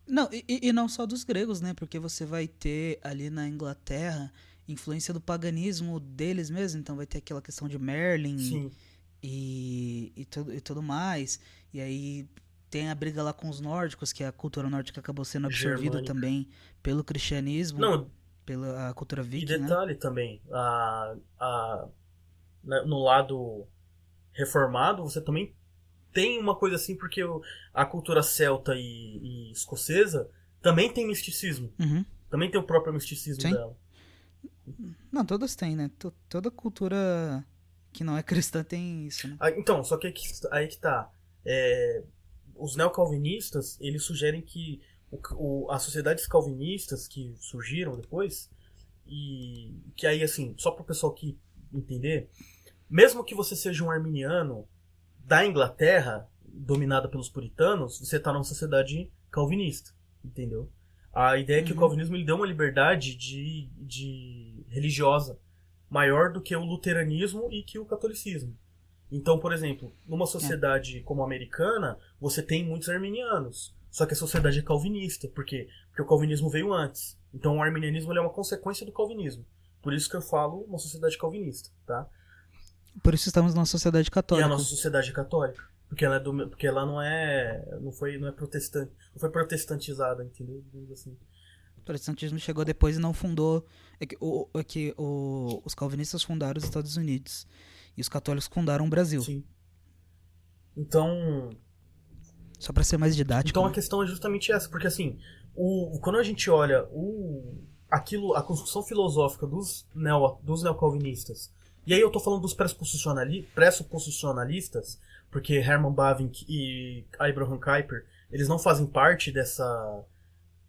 Speaker 3: Não, e não só dos gregos, né? Porque você vai ter ali na Inglaterra influência do paganismo deles mesmos, então vai ter aquela questão de Merlin e tudo mais. E aí tem a briga lá com os nórdicos, que a cultura nórdica acabou sendo absorvida também pelo cristianismo, pela cultura viking.
Speaker 4: E detalhe também, no lado reformado, você também tem uma coisa assim, porque a cultura celta e escocesa também tem misticismo. Também tem o próprio misticismo dela.
Speaker 3: Não, todas têm, né? Toda cultura que não é cristã tem isso, né?
Speaker 4: Então, só que aí que tá. Os neocalvinistas, eles sugerem que as sociedades calvinistas que surgiram depois, e que aí, assim, só para o pessoal aqui entender, mesmo que você seja um arminiano da Inglaterra, dominada pelos puritanos, você está numa sociedade calvinista, entendeu? A ideia é que o calvinismo ele deu uma liberdade de religiosa maior do que o luteranismo e que o catolicismo. Então, por exemplo, numa sociedade como a americana, você tem muitos arminianos, só que a sociedade é calvinista. Por quê? Porque o calvinismo veio antes. Então o arminianismo ele é uma consequência do calvinismo. Por isso que eu falo uma sociedade calvinista, tá?
Speaker 3: Por isso estamos numa sociedade católica.
Speaker 4: E a nossa sociedade é católica. Porque ela não é protestante, não foi protestantizada, entendeu? Digamos assim.
Speaker 3: O protestantismo chegou depois e não fundou. Os calvinistas fundaram os Estados Unidos e os católicos fundaram o Brasil.
Speaker 4: Sim. Então,
Speaker 3: só pra ser mais didático.
Speaker 4: Então
Speaker 3: né?
Speaker 4: a questão é justamente essa, porque assim, quando a gente olha a construção filosófica dos neocalvinistas, e aí eu tô falando dos pressuposicionalistas, porque Herman Bavinck e Abraham Kuyper, eles não fazem parte dessa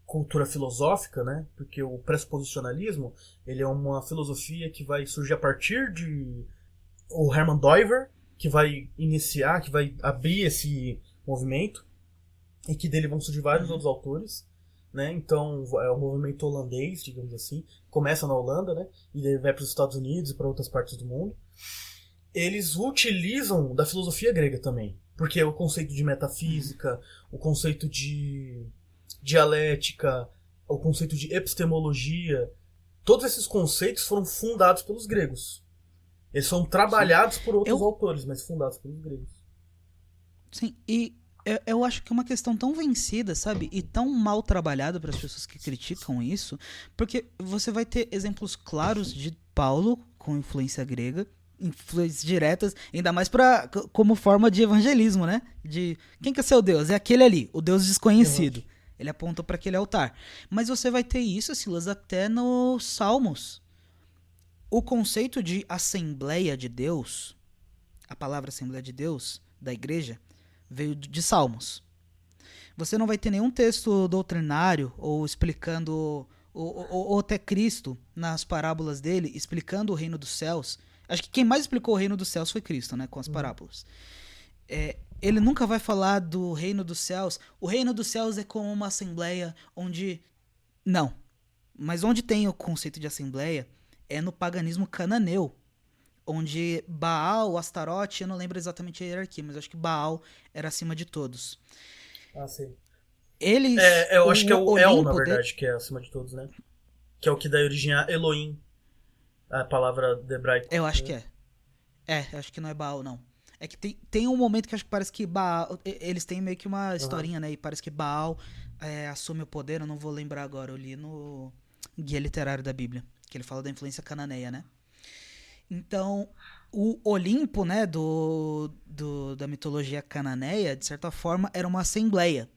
Speaker 4: cultura filosófica, né? Porque o pressuposicionalismo, ele é uma filosofia que vai surgir a partir de o Herman Doiver, que vai abrir esse movimento, e que dele vão surgir vários outros autores, né? Então é o movimento holandês, digamos assim, começa na Holanda, né? E daí vai para os Estados Unidos e para outras partes do mundo. Eles utilizam da filosofia grega também, porque o conceito de metafísica, o conceito de dialética, o conceito de epistemologia, todos esses conceitos foram fundados pelos gregos. Eles são trabalhados por outros autores, mas fundados pelos gregos.
Speaker 3: Sim, e eu acho que é uma questão tão vencida, sabe? E tão mal trabalhada para as pessoas que criticam isso, porque você vai ter exemplos claros de Paulo com influência grega, influências diretas, ainda mais como forma de evangelismo, né? De quem que é seu Deus? É aquele ali, o Deus desconhecido. Ele aponta para aquele altar. Mas você vai ter isso, Silas, até nos Salmos. O conceito de Assembleia de Deus, a palavra Assembleia de Deus, da igreja, veio de Salmos. Você não vai ter nenhum texto doutrinário ou explicando, ou até Cristo, nas parábolas dele, explicando o reino dos céus. Acho que quem mais explicou o reino dos céus foi Cristo, né, com as parábolas. Ele nunca vai falar do reino dos céus. O reino dos céus é como uma assembleia onde... Não. Mas onde tem o conceito de assembleia é no paganismo cananeu, onde Baal, Astarote, eu não lembro exatamente a hierarquia, mas acho que Baal era acima de todos.
Speaker 4: Ah, sim.
Speaker 3: Eles...
Speaker 4: eu acho que é o El, na verdade, que é acima de todos, né? Que é o que dá origem a Elohim, a palavra de hebraico.
Speaker 3: Eu acho que é. Acho que não é Baal, não. É que tem um momento que acho que parece que Baal... Eles têm meio que uma historinha, né? E parece que Baal assume o poder, eu não vou lembrar agora, eu li no Guia Literário da Bíblia, que ele fala da influência cananeia, né? Então, o Olimpo, né, da mitologia cananeia, de certa forma, era uma assembleia.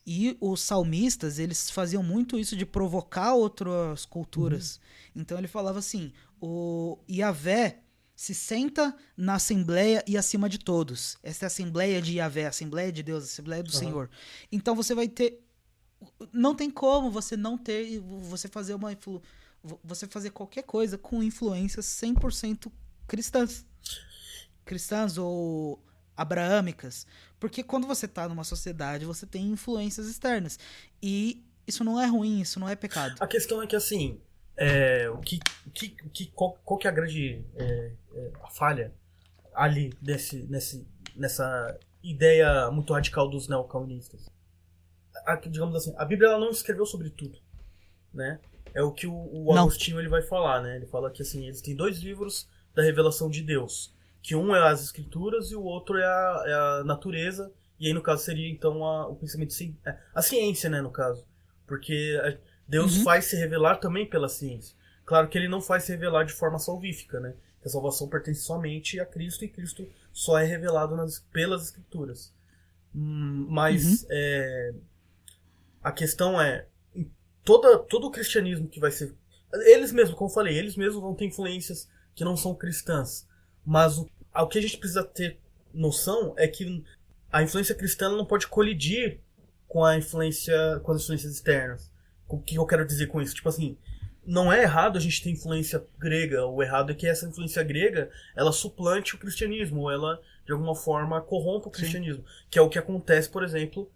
Speaker 3: E os salmistas, eles faziam muito isso de provocar outras culturas. Então ele falava assim, o Yahvé se senta na assembleia e acima de todos. Essa é a assembleia de Yahvé, a assembleia de Deus, a assembleia do Senhor. Então você vai ter... Não tem como você não ter... Você fazer qualquer coisa com influências 100% cristãs. Cristãs ou abraâmicas. Porque quando você tá numa sociedade, você tem influências externas. E isso não é ruim, isso não é pecado.
Speaker 4: A questão é que, assim, qual que é a grande a falha ali nessa ideia muito radical dos neocalvinistas? Digamos assim, a Bíblia ela não escreveu sobre tudo, né? É o que o Agostinho ele vai falar, né? Ele fala que assim, eles têm 2 livros da revelação de Deus. Que um é as escrituras e o outro é a natureza. E aí, no caso, seria então o pensamento... A ciência, né, no caso. Porque Deus faz se revelar também pela ciência. Claro que ele não faz se revelar de forma salvífica, né? Que a salvação pertence somente a Cristo e Cristo só é revelado pelas escrituras. Mas a questão é... Todo o cristianismo que vai ser... Eles mesmos, como eu falei, eles mesmos vão ter influências que não são cristãs. Mas o que a gente precisa ter noção é que a influência cristã não pode colidir com as influências externas. O que eu quero dizer com isso? Tipo assim, não é errado a gente ter influência grega. O errado é que essa influência grega, ela suplante o cristianismo. Ou ela, de alguma forma, corrompa o cristianismo. Sim. Que é o que acontece, por exemplo...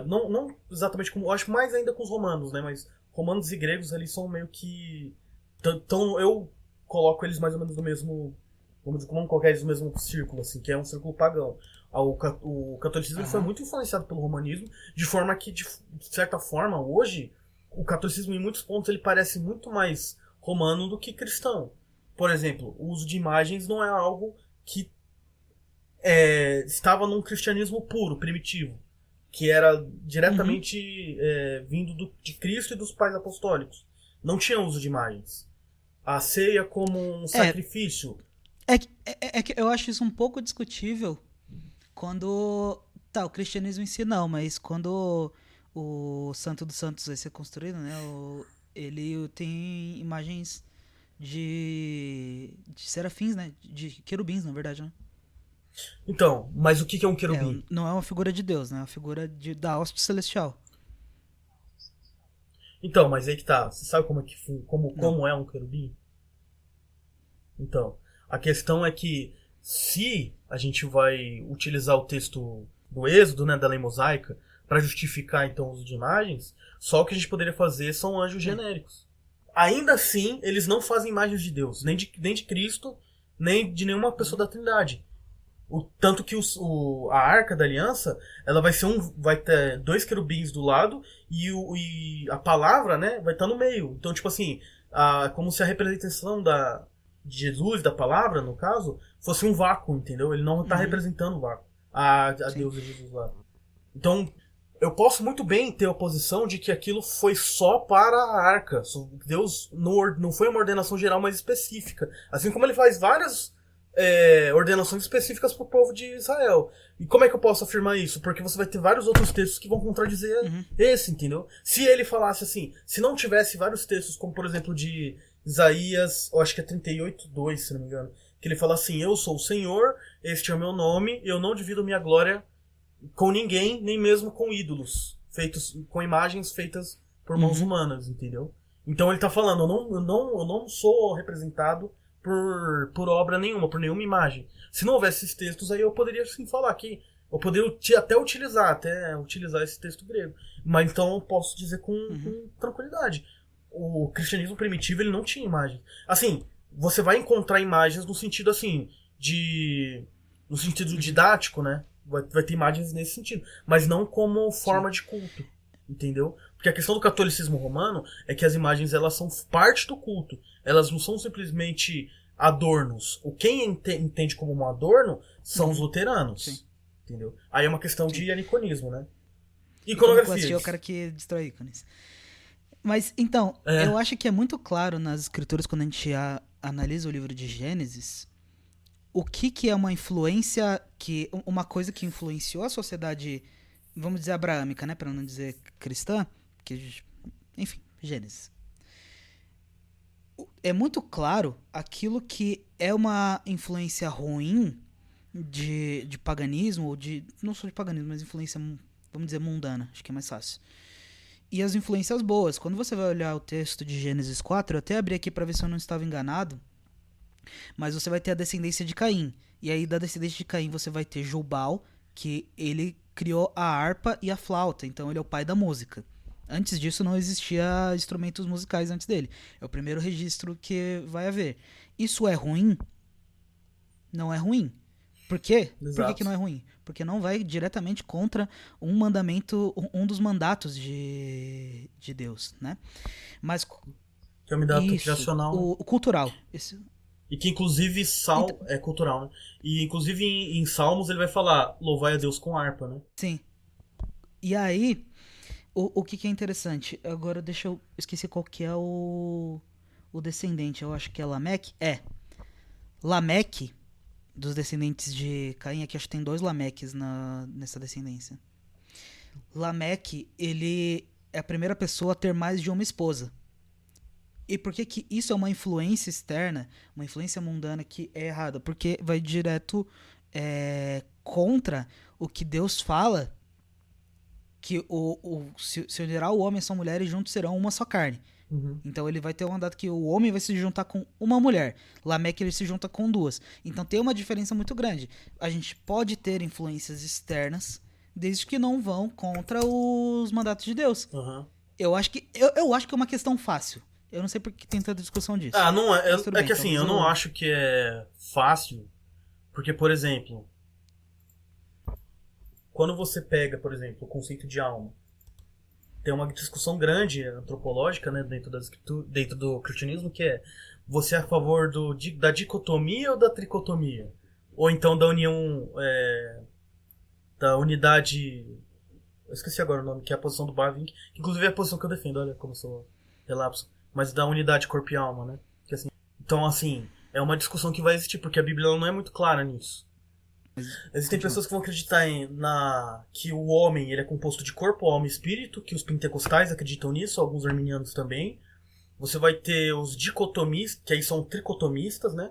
Speaker 4: não exatamente como... Eu acho mais ainda com os romanos, né? Mas romanos e gregos, eles são meio que... Então eu coloco eles mais ou menos no mesmo... Vamos colocar eles no mesmo círculo, assim, que é um círculo pagão. O catolicismo foi muito influenciado pelo romanismo, de forma que, de certa forma, hoje, o catolicismo, em muitos pontos, ele parece muito mais romano do que cristão. Por exemplo, o uso de imagens não é algo que estava num cristianismo puro, primitivo, que era diretamente vindo de Cristo e dos pais apostólicos. Não tinha uso de imagens. A ceia como um sacrifício.
Speaker 3: É que eu acho isso um pouco discutível quando... Tá, o cristianismo em si não, mas quando o Santo dos Santos vai ser construído, né? Ele tem imagens de serafins, né? De querubins, na verdade, né?
Speaker 4: Então, mas o que é um querubim?
Speaker 3: Não é uma figura de Deus, né? É uma figura da hoste celestial.
Speaker 4: Então, mas aí que tá. Você sabe como é um querubim? Então, a questão é que se a gente vai utilizar o texto do Êxodo, né, da lei mosaica, para justificar então o uso de imagens, só o que a gente poderia fazer são anjos genéricos. Ainda assim, eles não fazem imagens de Deus, nem de Cristo, nem de nenhuma pessoa da Trindade. Tanto que a Arca da Aliança, ela vai ter 2 querubins do lado e a palavra, né, vai estar no meio. Então, tipo assim, como se a representação de Jesus, da palavra, no caso, fosse um vácuo, entendeu? Ele não está representando o vácuo. A deusa Jesus lá. Então, eu posso muito bem ter a posição de que aquilo foi só para a arca. Deus não foi uma ordenação geral, mas específica. Assim como ele faz várias ordenações específicas para o povo de Israel. E como é que eu posso afirmar isso? Porque você vai ter vários outros textos que vão contradizer esse, entendeu? Se ele falasse assim, se não tivesse vários textos, como por exemplo de Isaías, eu acho que é 38:2, se não me engano, que ele fala assim: eu sou o Senhor, este é o meu nome, eu não divido minha glória com ninguém, nem mesmo com ídolos, com imagens feitas por mãos humanas, entendeu? Então ele tá falando, eu não sou representado por obra nenhuma, por nenhuma imagem. Se não houvesse esses textos, aí eu poderia sim falar que eu poderia até utilizar esse texto grego. Mas então eu posso dizer com tranquilidade. O cristianismo primitivo, ele não tinha imagens. Assim, você vai encontrar imagens no sentido assim, no sentido didático, né? Vai ter imagens nesse sentido, mas não como forma de culto, entendeu? Porque a questão do catolicismo romano é que as imagens, elas são parte do culto, elas não são simplesmente adornos. Quem entende como um adorno são os luteranos, entendeu? Aí é uma questão de aniconismo, né? Iconografia.
Speaker 3: É o cara que destrói ícones. Mas, então, eu acho que é muito claro nas escrituras, quando a gente analisa o livro de Gênesis, o que é uma influência, uma coisa que influenciou a sociedade, vamos dizer, abraâmica, né, para não dizer cristã, enfim, Gênesis. É muito claro aquilo que é uma influência ruim de paganismo, ou não só de paganismo, mas influência, vamos dizer, mundana, acho que é mais fácil. E as influências boas. Quando você vai olhar o texto de Gênesis 4, eu até abri aqui para ver se eu não estava enganado, mas você vai ter a descendência de Caim. E aí da descendência de Caim você vai ter Jubal, que ele criou a harpa e a flauta, então ele é o pai da música. Antes disso não existia instrumentos musicais antes dele. É o primeiro registro que vai haver. Isso é ruim? Não é ruim. Por quê?
Speaker 4: Exato.
Speaker 3: Por que não é ruim? Porque não vai diretamente contra um mandamento, um dos mandatos de Deus, né? Mas
Speaker 4: que é um mandato criacional.
Speaker 3: O cultural.
Speaker 4: E que inclusive é cultural, né? E inclusive em Salmos ele vai falar, louvai a Deus com harpa, né?
Speaker 3: Sim. E aí, o que é interessante? Agora deixa eu esquecer qual que é o descendente. Eu acho que é Lameque. Lameque, dos descendentes de Caim, aqui acho que tem 2 Lameques nessa descendência. Lameque, ele é a primeira pessoa a ter mais de uma esposa. E por que isso é uma influência externa, uma influência mundana que é errada? Porque vai direto contra o que Deus fala, que se unirá o homem e sua mulher e juntos serão uma só carne. Então ele vai ter um mandato que o homem vai se juntar com uma mulher. Lameque, ele se junta com 2. Então tem uma diferença muito grande. A gente pode ter influências externas, desde que não vão contra os mandatos de Deus. Eu acho que é uma questão fácil. Eu não sei por que tem tanta discussão disso.
Speaker 4: Não é. É que assim, eu não acho que é fácil. Porque, por exemplo, quando você pega, por exemplo, o conceito de alma, tem uma discussão grande antropológica, né, dentro do cristianismo, que é: você é a favor da dicotomia ou da tricotomia? ou então da união, da unidade, eu esqueci agora o nome, que é a posição do Bavinck, que inclusive é a posição que eu defendo, olha como eu sou relapso, mas da unidade corpo e alma, né? Que, assim, então, assim, é uma discussão que vai existir, porque a Bíblia não é muito clara nisso. Existem pessoas que vão acreditar que o homem ele é composto de corpo, alma e espírito, que os pentecostais acreditam nisso, alguns arminianos também. Você vai ter os dicotomistas, que aí são tricotomistas, né?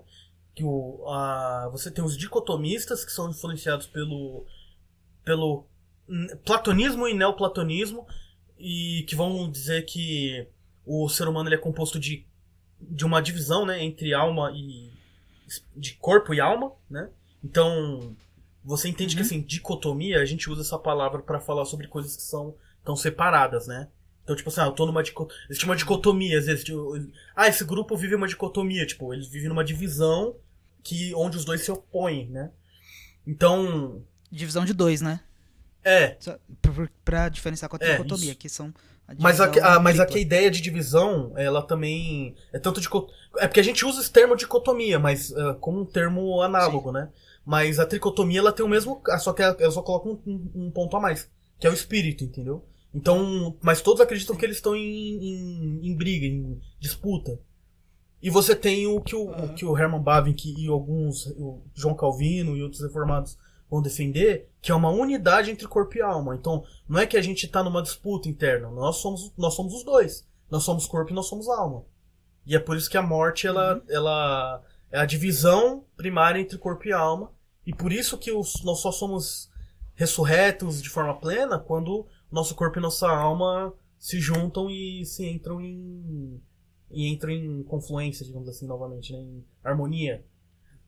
Speaker 4: Você tem os dicotomistas, que são influenciados pelo platonismo e neoplatonismo, e que vão dizer que o ser humano ele é composto de uma divisão, né, entre alma e de corpo e alma, né? Então, você entende que, assim, dicotomia, a gente usa essa palavra pra falar sobre coisas que tão separadas, né? Então, tipo assim, eu tô numa dicotomia. Existe uma dicotomia, às vezes. Esse grupo vive uma dicotomia, tipo, eles vivem numa divisão onde os dois se opõem, né? Então.
Speaker 3: Divisão de dois, né? Pra diferenciar com a tricotomia, que são.
Speaker 4: Mas aqui a ideia de divisão, ela também é tanto é porque a gente usa esse termo dicotomia, mas como um termo análogo, né? Mas a tricotomia, ela tem o mesmo, só que eu só coloco um ponto a mais, que é o espírito, entendeu? Então, mas todos acreditam que eles estão em briga, em disputa. E você tem o que o Herman Bavinck e o João Calvino e outros reformados vão defender, que é uma unidade entre corpo e alma. Então, não é que a gente está numa disputa interna, nós somos os dois. Nós somos corpo e nós somos alma. E é por isso que a morte, ela é a divisão primária entre corpo e alma. E por isso que nós só somos ressurretos de forma plena quando nosso corpo e nossa alma se juntam e entram em confluência, digamos assim, novamente, né? Em harmonia.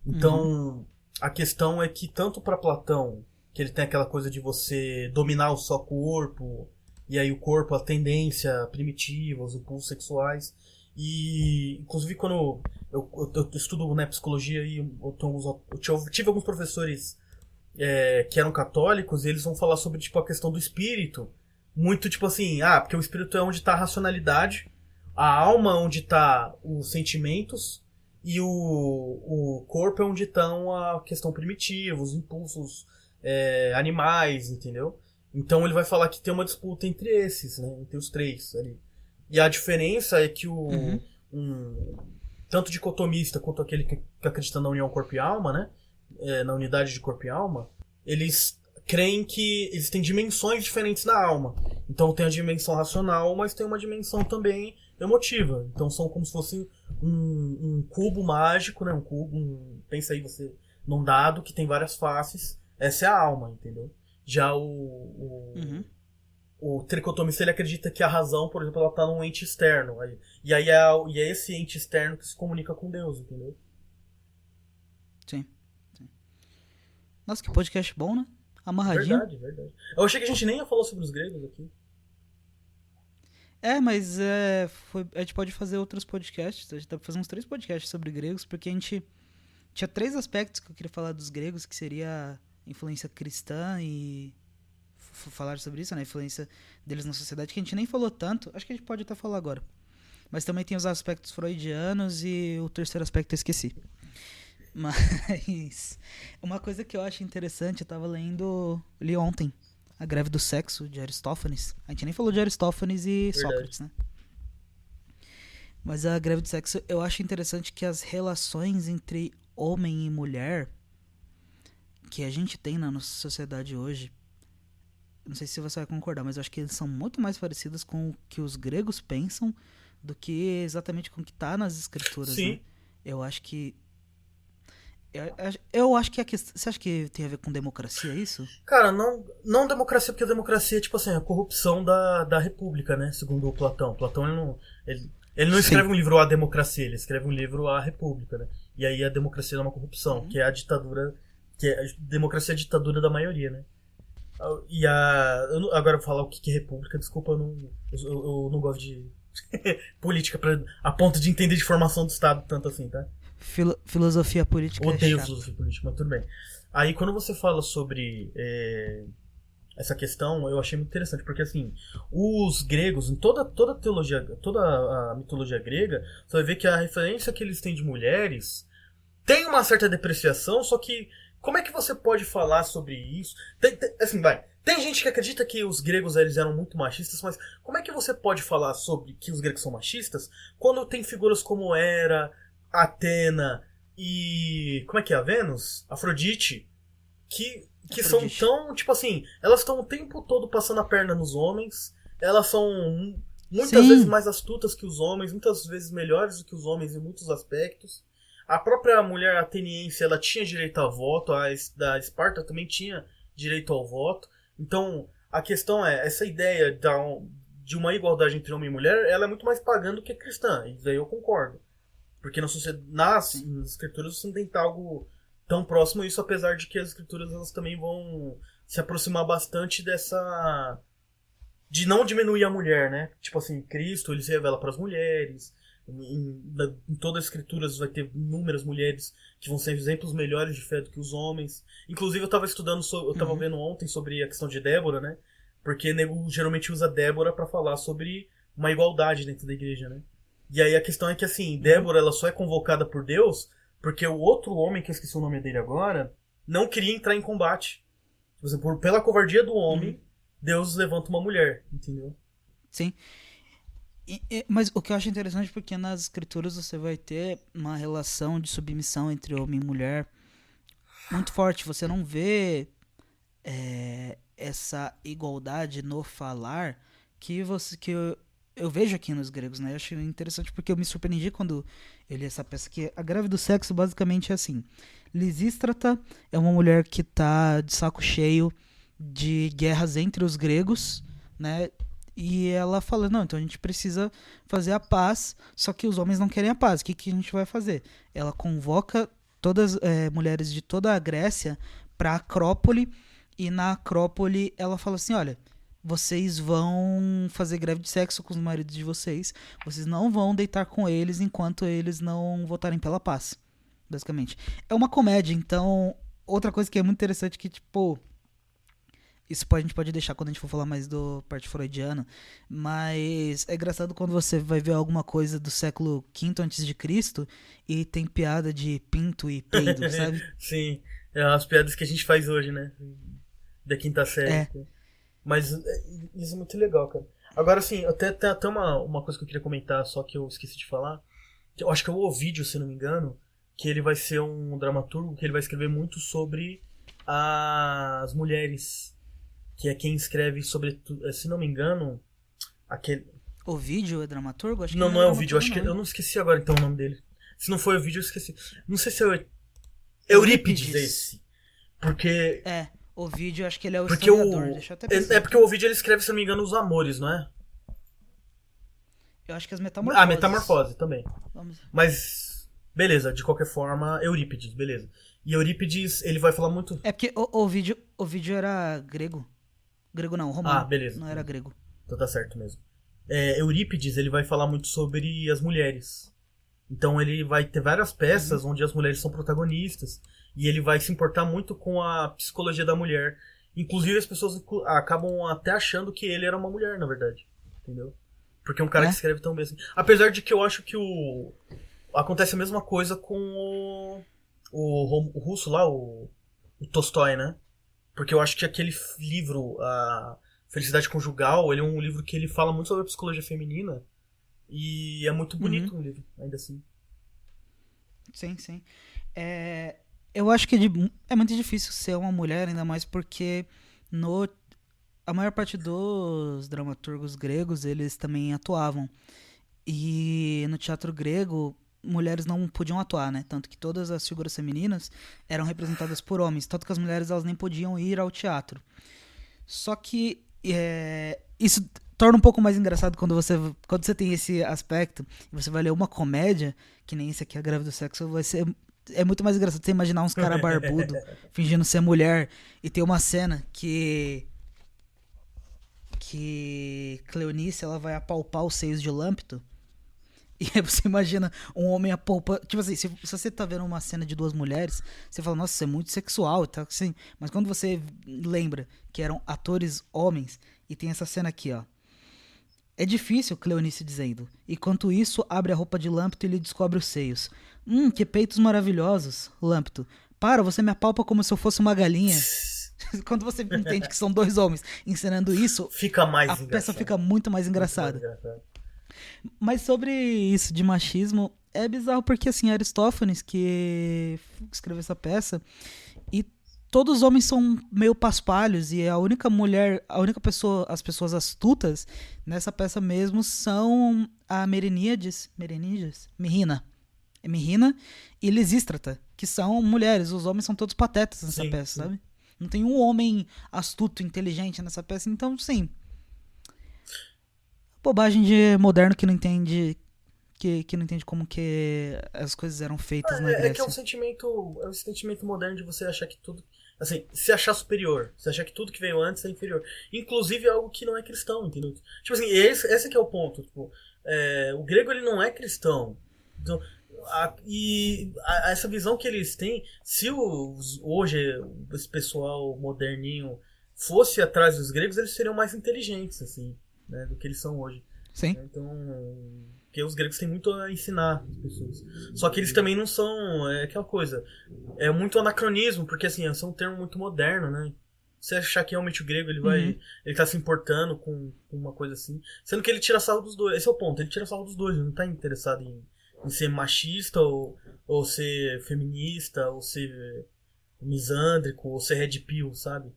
Speaker 4: Então, a questão é que tanto para Platão, que ele tem aquela coisa de você dominar o só corpo, e aí o corpo, a tendência primitiva, os impulsos sexuais, e inclusive quando eu estudo, né, psicologia e eu tive alguns professores que eram católicos, e eles vão falar sobre tipo, a questão do espírito, muito tipo assim, porque o espírito é onde está a racionalidade, a alma onde está os sentimentos, e o corpo é onde estão a questão primitiva, os impulsos animais, entendeu? Então ele vai falar que tem uma disputa entre esses, né? Entre os três ali. E a diferença é que tanto dicotomista quanto aquele que acredita na união corpo e alma, né? Na unidade de corpo e alma, eles creem que existem dimensões diferentes da alma. Então tem a dimensão racional, mas tem uma dimensão também emotiva. Então são como se fosse um cubo mágico, né? Pensa aí você num dado que tem várias faces. Essa é a alma, entendeu? Já o tricotomista, ele acredita que a razão, por exemplo, ela tá num ente externo. E aí é esse ente externo que se comunica com Deus, entendeu?
Speaker 3: Sim. Nossa, que podcast bom, né? Amarradinho.
Speaker 4: Verdade. Eu achei que a gente nem ia falar sobre os gregos aqui.
Speaker 3: Mas a gente pode fazer outros podcasts. A gente dá pra fazer uns 3 podcasts sobre gregos, porque a gente tinha 3 aspectos que eu queria falar dos gregos, que seria a influência cristã e falar sobre isso, né? A influência deles na sociedade, que a gente nem falou tanto. Acho que a gente pode até falar agora. Mas também tem os aspectos freudianos e o terceiro aspecto eu esqueci. Mas uma coisa que eu acho interessante, eu li ontem, A Greve do Sexo, de Aristófanes. A gente nem falou de Aristófanes e Sócrates, né? Mas a Greve do Sexo, eu acho interessante que as relações entre homem e mulher que a gente tem na nossa sociedade hoje, não sei se você vai concordar, mas eu acho que eles são muito mais parecidas com o que os gregos pensam do que exatamente com o que tá nas escrituras.
Speaker 4: Sim.
Speaker 3: Né? Eu acho que você acha que tem a ver com democracia isso?
Speaker 4: Cara, não democracia, porque a democracia é tipo assim, a corrupção da república, né? Segundo o Platão. Platão, ele não escreve um livro A Democracia, ele escreve um livro A República, né? E aí a democracia é uma corrupção, que é a ditadura, a democracia é a ditadura da maioria, né? E agora eu vou falar o que é república, desculpa, eu não gosto de política a ponto de entender de formação do Estado tanto assim, tá?
Speaker 3: Filosofia política
Speaker 4: Odeio filosofia política, mas tudo bem. Aí quando você fala sobre essa questão, eu achei muito interessante, porque assim, os gregos, em toda a teologia, toda a mitologia grega, você vai ver que a referência que eles têm de mulheres tem uma certa depreciação, só que como é que você pode falar sobre isso? Tem gente que acredita que os gregos eles eram muito machistas, mas como é que você pode falar sobre que os gregos são machistas quando tem figuras como Hera, Atena e... como é que é? A Vênus? Afrodite? Que são tão, tipo assim, elas estão o tempo todo passando a perna nos homens, elas são muitas vezes mais astutas que os homens, muitas vezes melhores do que os homens em muitos aspectos. A própria mulher ateniense, ela tinha direito a voto, a da Esparta também tinha direito ao voto. Então, a questão é, essa ideia de uma igualdade entre homem e mulher, ela é muito mais pagã do que cristã, e daí eu concordo. Porque nas escrituras você não tem algo tão próximo a isso, apesar de que as escrituras elas também vão se aproximar bastante dessa... de não diminuir a mulher, né? Tipo assim, Cristo, ele se revela para as mulheres. Em todas as escrituras vai ter inúmeras mulheres que vão ser exemplos melhores de fé do que os homens. Inclusive eu tava estudando, eu tava vendo ontem sobre a questão de Débora, né? Porque nego geralmente usa Débora para falar sobre uma igualdade dentro da igreja, né? E aí a questão é que assim, Débora ela só é convocada por Deus porque o outro homem, que eu esqueci o nome dele agora, não queria entrar em combate. Pela covardia do homem, Deus levanta uma mulher, entendeu?
Speaker 3: Sim. Mas o que eu acho interessante é porque nas escrituras você vai ter uma relação de submissão entre homem e mulher muito forte. Você não vê essa igualdade no falar que eu vejo aqui nos gregos, né? Eu acho interessante porque eu me surpreendi quando eu li essa peça, que a greve do sexo basicamente é assim. Lisístrata é uma mulher que tá de saco cheio de guerras entre os gregos, né? E ela fala, não, então a gente precisa fazer a paz, só que os homens não querem a paz. O que a gente vai fazer? Ela convoca todas as mulheres de toda a Grécia para a Acrópole, e na Acrópole ela fala assim, olha, vocês vão fazer greve de sexo com os maridos de vocês, vocês não vão deitar com eles enquanto eles não votarem pela paz, basicamente. É uma comédia, então, outra coisa que é muito interessante que, tipo... Isso a gente pode deixar quando a gente for falar mais do parte freudiana, mas é engraçado quando você vai ver alguma coisa do século V a.C. e tem piada de pinto e peido, sabe?
Speaker 4: Sim, é as piadas que a gente faz hoje, né? Da quinta série. Mas isso é muito legal, cara. Agora, assim, tem até uma coisa que eu queria comentar, só que eu esqueci de falar. Eu acho que é o Ovídio, se não me engano, que ele vai ser um dramaturgo, que ele vai escrever muito sobre as mulheres... Que é quem escreve sobre... Se não me engano... aquele...
Speaker 3: Ovídio é dramaturgo? Acho que
Speaker 4: não é Ovídio. Acho que eu não esqueci agora então o nome dele. Se não foi Ovídio, eu esqueci. Não sei se é Eurípides esse. Porque...
Speaker 3: Ovídio, acho que ele é o historiador. Deixa eu até pensar.
Speaker 4: Porque o Ovídio ele escreve, se não me engano, os Amores, não é?
Speaker 3: Eu acho que as Metamorfoses.
Speaker 4: Metamorfose também.
Speaker 3: Vamos.
Speaker 4: Mas... Beleza, de qualquer forma, Eurípides, beleza. E Eurípides, ele vai falar muito...
Speaker 3: É porque Ovídio era grego. Grego não, romano.
Speaker 4: Beleza.
Speaker 3: Não era grego.
Speaker 4: Então tá certo mesmo. Eurípides, ele vai falar muito sobre as mulheres. Então ele vai ter várias peças onde as mulheres são protagonistas. E ele vai se importar muito com a psicologia da mulher. Inclusive as pessoas acabam até achando que ele era uma mulher, na verdade. Entendeu? Porque é um cara que escreve tão bem assim. Apesar de que eu acho que acontece a mesma coisa com o russo lá, o Tolstói, né? Porque eu acho que aquele livro, a Felicidade Conjugal, ele é um livro que ele fala muito sobre a psicologia feminina. E é muito bonito o livro, ainda assim.
Speaker 3: Sim, sim. Eu acho que é muito difícil ser uma mulher, ainda mais porque a maior parte dos dramaturgos gregos, eles também atuavam. E no teatro grego, mulheres não podiam atuar, né? Tanto que todas as figuras femininas eram representadas por homens. Tanto que as mulheres elas nem podiam ir ao teatro. Só que isso torna um pouco mais engraçado quando você tem esse aspecto e você vai ler uma comédia, que nem esse aqui, A Greve do Sexo, é muito mais engraçado você imaginar uns caras barbudos fingindo ser mulher. E tem uma cena que Cleonice ela vai apalpar os seios de Lâmpito. E aí você imagina um homem apalpando. Tipo assim, se você tá vendo uma cena de duas mulheres, você fala, nossa, isso é muito sexual e tal, assim. Mas quando você lembra que eram atores homens, e tem essa cena aqui, ó. É difícil, Cleonice dizendo. Enquanto isso, abre a roupa de Lâmpito e ele descobre os seios. Que peitos maravilhosos, Lâmpito. Para, você me apalpa como se eu fosse uma galinha. Quando você entende que são dois homens ensinando isso,
Speaker 4: Fica mais
Speaker 3: a
Speaker 4: engraçado.
Speaker 3: peça fica muito mais engraçada.
Speaker 4: Muito mais engraçado.
Speaker 3: Mas sobre isso de machismo, é bizarro porque, assim, Aristófanes, que escreveu essa peça, e todos os homens são meio paspalhos, e a única mulher, a única pessoa, as pessoas astutas nessa peça mesmo são a Mirrina e Lisístrata, que são mulheres. Os homens são todos patetas nessa peça, sabe? Não tem um homem astuto, inteligente nessa peça, então, sim. Bobagem de moderno que não entende que não entende como que as coisas eram feitas na Grécia.
Speaker 4: É que é um sentimento moderno de você achar que tudo, assim, se achar superior, se achar que tudo que veio antes é inferior, inclusive algo que não é cristão, entendeu? Tipo assim, esse que é o ponto, tipo, o grego ele não é cristão, então, essa visão que eles têm, se hoje esse pessoal moderninho fosse atrás dos gregos, eles seriam mais inteligentes, assim, né, do que eles são hoje.
Speaker 3: Sim.
Speaker 4: Então, porque os gregos têm muito a ensinar as pessoas. Só que eles também não são, aquela coisa, é muito anacronismo, porque assim, é um termo muito moderno, né? Você achar que realmente o grego ele tá se importando com uma coisa assim, sendo que ele tira sarro dos dois. Esse é o ponto, ele tira sarro dos dois, ele não tá interessado em ser machista ou ser feminista, ou ser misândrico, ou ser red pill, sabe?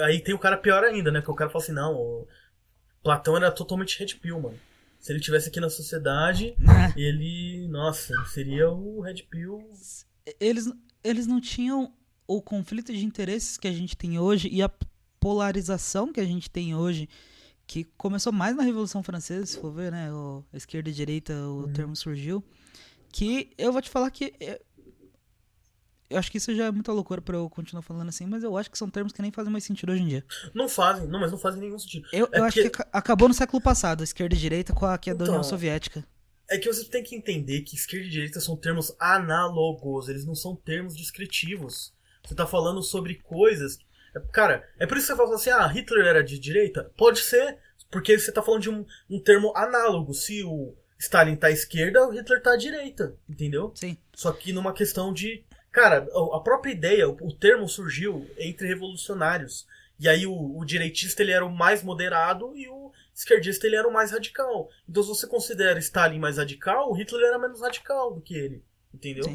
Speaker 4: Aí tem o cara pior ainda, né? Que o cara fala assim, não, o Platão era totalmente red pill, mano. Se ele tivesse aqui na sociedade, ele seria o red pill.
Speaker 3: Eles não tinham o conflito de interesses que a gente tem hoje e a polarização que a gente tem hoje, que começou mais na Revolução Francesa, se for ver, né? A esquerda e a direita, o termo surgiu. Que eu vou te falar que eu acho que isso já é muita loucura pra eu continuar falando assim, mas eu acho que são termos que nem fazem mais sentido hoje em dia.
Speaker 4: Mas não fazem nenhum sentido.
Speaker 3: Eu acho que acabou no século passado, a esquerda e a direita com a que é da União Soviética.
Speaker 4: É que você tem que entender que esquerda e direita são termos análogos, eles não são termos descritivos. Você tá falando sobre coisas... Cara, é por isso que você fala assim, Hitler era de direita? Pode ser, porque você tá falando de um termo análogo. Se o Stalin tá à esquerda, o Hitler tá à direita, entendeu?
Speaker 3: Sim.
Speaker 4: Só que numa questão de... Cara, a própria ideia, o termo surgiu entre revolucionários. E aí o direitista ele era o mais moderado e o esquerdista ele era o mais radical. Então se você considera Stalin mais radical, o Hitler era menos radical do que ele. Entendeu?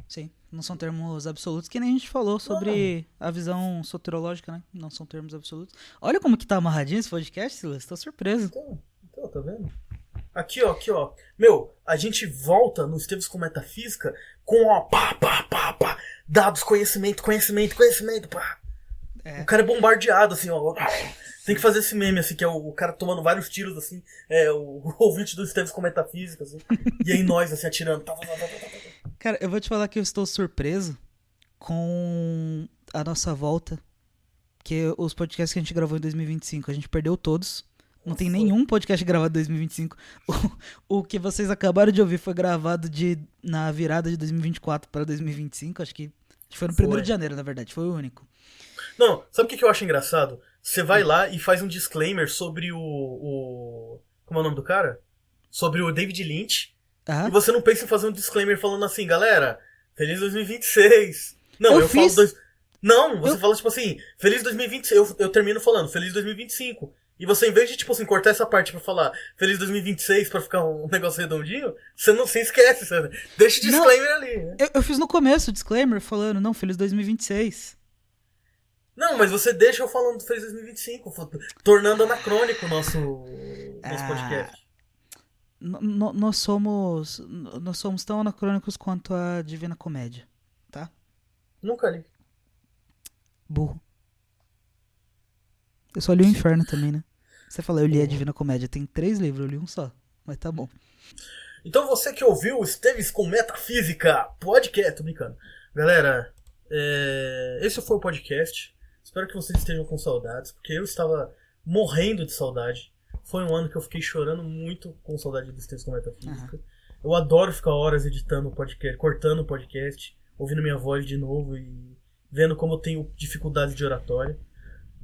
Speaker 3: Sim. Não são termos absolutos, que nem a gente falou sobre a visão soteriológica, né? Não são termos absolutos. Olha como que tá amarradinho esse podcast, Silas. Tô surpreso.
Speaker 4: Então, tá vendo? Aqui, ó. Meu, a gente volta no Esteves com Metafísica com, pá. Dados, conhecimento, pá. O cara é bombardeado, assim, ó. Tem que fazer esse meme, assim, que é o cara tomando vários tiros, assim. O ouvinte do Esteves com Metafísica, assim. E aí nós, assim, atirando.
Speaker 3: Cara, eu vou te falar que eu estou surpreso com a nossa volta. Que os podcasts que a gente gravou em 2025, a gente perdeu todos. Não tem nenhum podcast gravado em 2025. O que vocês acabaram de ouvir foi gravado na virada de 2024 para 2025. Acho que foi no 1º de janeiro, na verdade. Foi o único.
Speaker 4: Não, sabe o que eu acho engraçado? Você vai lá e faz um disclaimer sobre o... Como é o nome do cara? Sobre o David Lynch. E você não pensa em fazer um disclaimer falando assim, galera, feliz 2026. Não, eu falo... Não, você fala tipo assim, feliz 2026. Eu termino falando, feliz 2025. E você, em vez de, tipo assim, cortar essa parte pra falar feliz 2026 pra ficar um negócio redondinho, você esquece, sabe? Deixa o disclaimer ali, né?
Speaker 3: Eu fiz no começo o disclaimer falando, não, feliz 2026.
Speaker 4: Não, mas você deixa eu falando feliz 2025, tornando anacrônico o nosso podcast.
Speaker 3: Nós somos tão anacrônicos quanto a Divina Comédia, tá?
Speaker 4: Nunca li.
Speaker 3: Burro. Eu só li o Inferno também, né? Você falou, eu li a Divina Comédia. Tem 3 livros, eu li um só. Mas tá bom.
Speaker 4: Então você que ouviu o Esteves com Metafísica podcast, tô brincando. Galera, esse foi o podcast. Espero que vocês estejam com saudades, porque eu estava morrendo de saudade. Foi um ano que eu fiquei chorando muito com saudade do Esteves com Metafísica. Eu adoro ficar horas editando o podcast, cortando o podcast, ouvindo minha voz de novo e vendo como eu tenho dificuldade de oratória.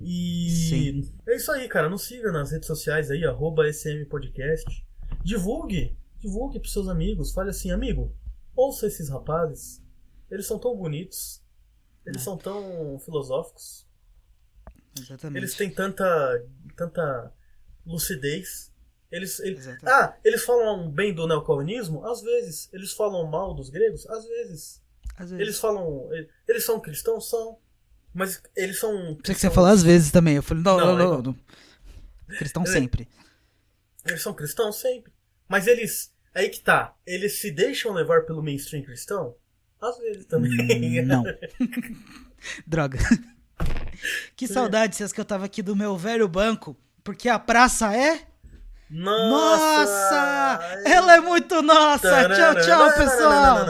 Speaker 4: E sim, é isso aí, cara. Nos siga nas redes sociais aí, @SMPodcast. Divulgue pros seus amigos. Fale assim, amigo, ouça esses rapazes. Eles são tão bonitos. Eles são tão filosóficos.
Speaker 3: Exatamente.
Speaker 4: Eles têm tanta lucidez.
Speaker 3: Exatamente.
Speaker 4: Eles falam bem do neocolonialismo? Às vezes. Eles falam mal dos gregos? Às vezes.
Speaker 3: Às vezes.
Speaker 4: Eles são cristãos? São. Mas eles são...
Speaker 3: Pensei que você ia falar às vezes também. Eu falei, não. Cristão sempre.
Speaker 4: Eles são cristãos sempre. Mas eles... Aí que tá. Eles se deixam levar pelo mainstream cristão? Às vezes também.
Speaker 3: Não. Droga. Que saudade, César, que eu tava aqui do meu velho banco. Porque a praça é... Nossa! Ela é muito nossa! Tchau, tchau, pessoal!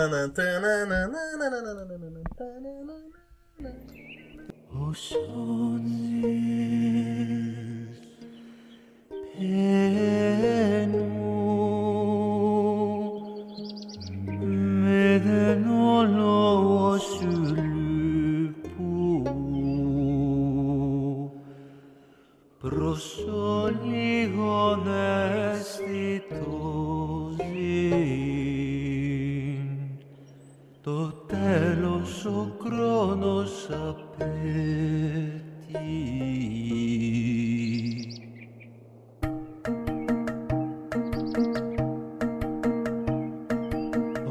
Speaker 10: το τέλος ο χρόνος απέτει.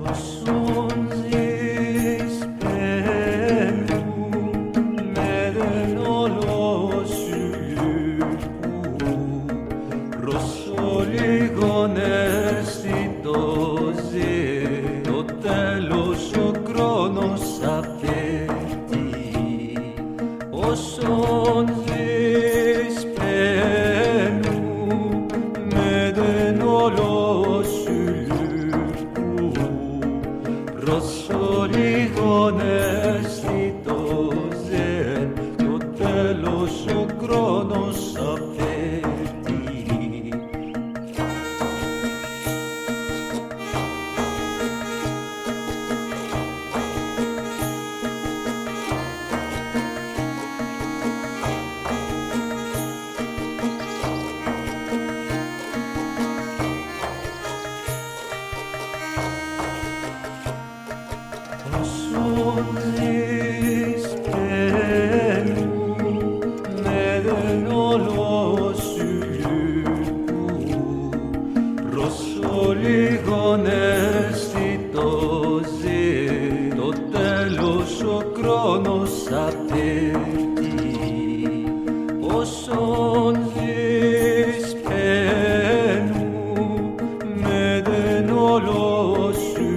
Speaker 10: Όσον ζεις παίρνου με δεν όλο σου λυπού προσώ λίγον αισθητό ζει το τέλος ο χρόνος απέτει. Όσον ζεις παίρνου με δεν όλο σου λυπού προσώ λίγον αισθητό ζει το τέλος ο χρόνος απέτει. Όσον ζεις παίρνου με δεν όλο σου λυπού προσώ λίγον αισθητό ζει το τέλος ο χρόνος απέτει. Όσον ζεις παίρνου με δεν όλο σου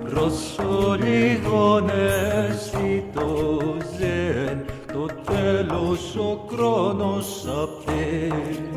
Speaker 10: προσώ λίγον αισθητό ζεν το τέλος ο χρόνος απέτει.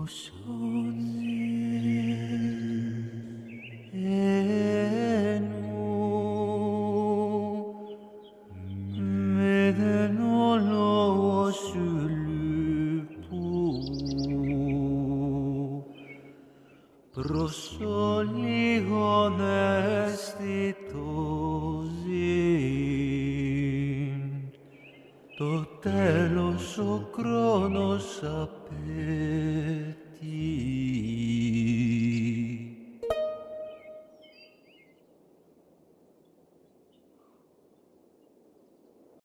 Speaker 10: Όσον με δεν όλο σου λυπού προσώ λίγον αισθητό ζήν το τέλος ο χρόνος απέτει.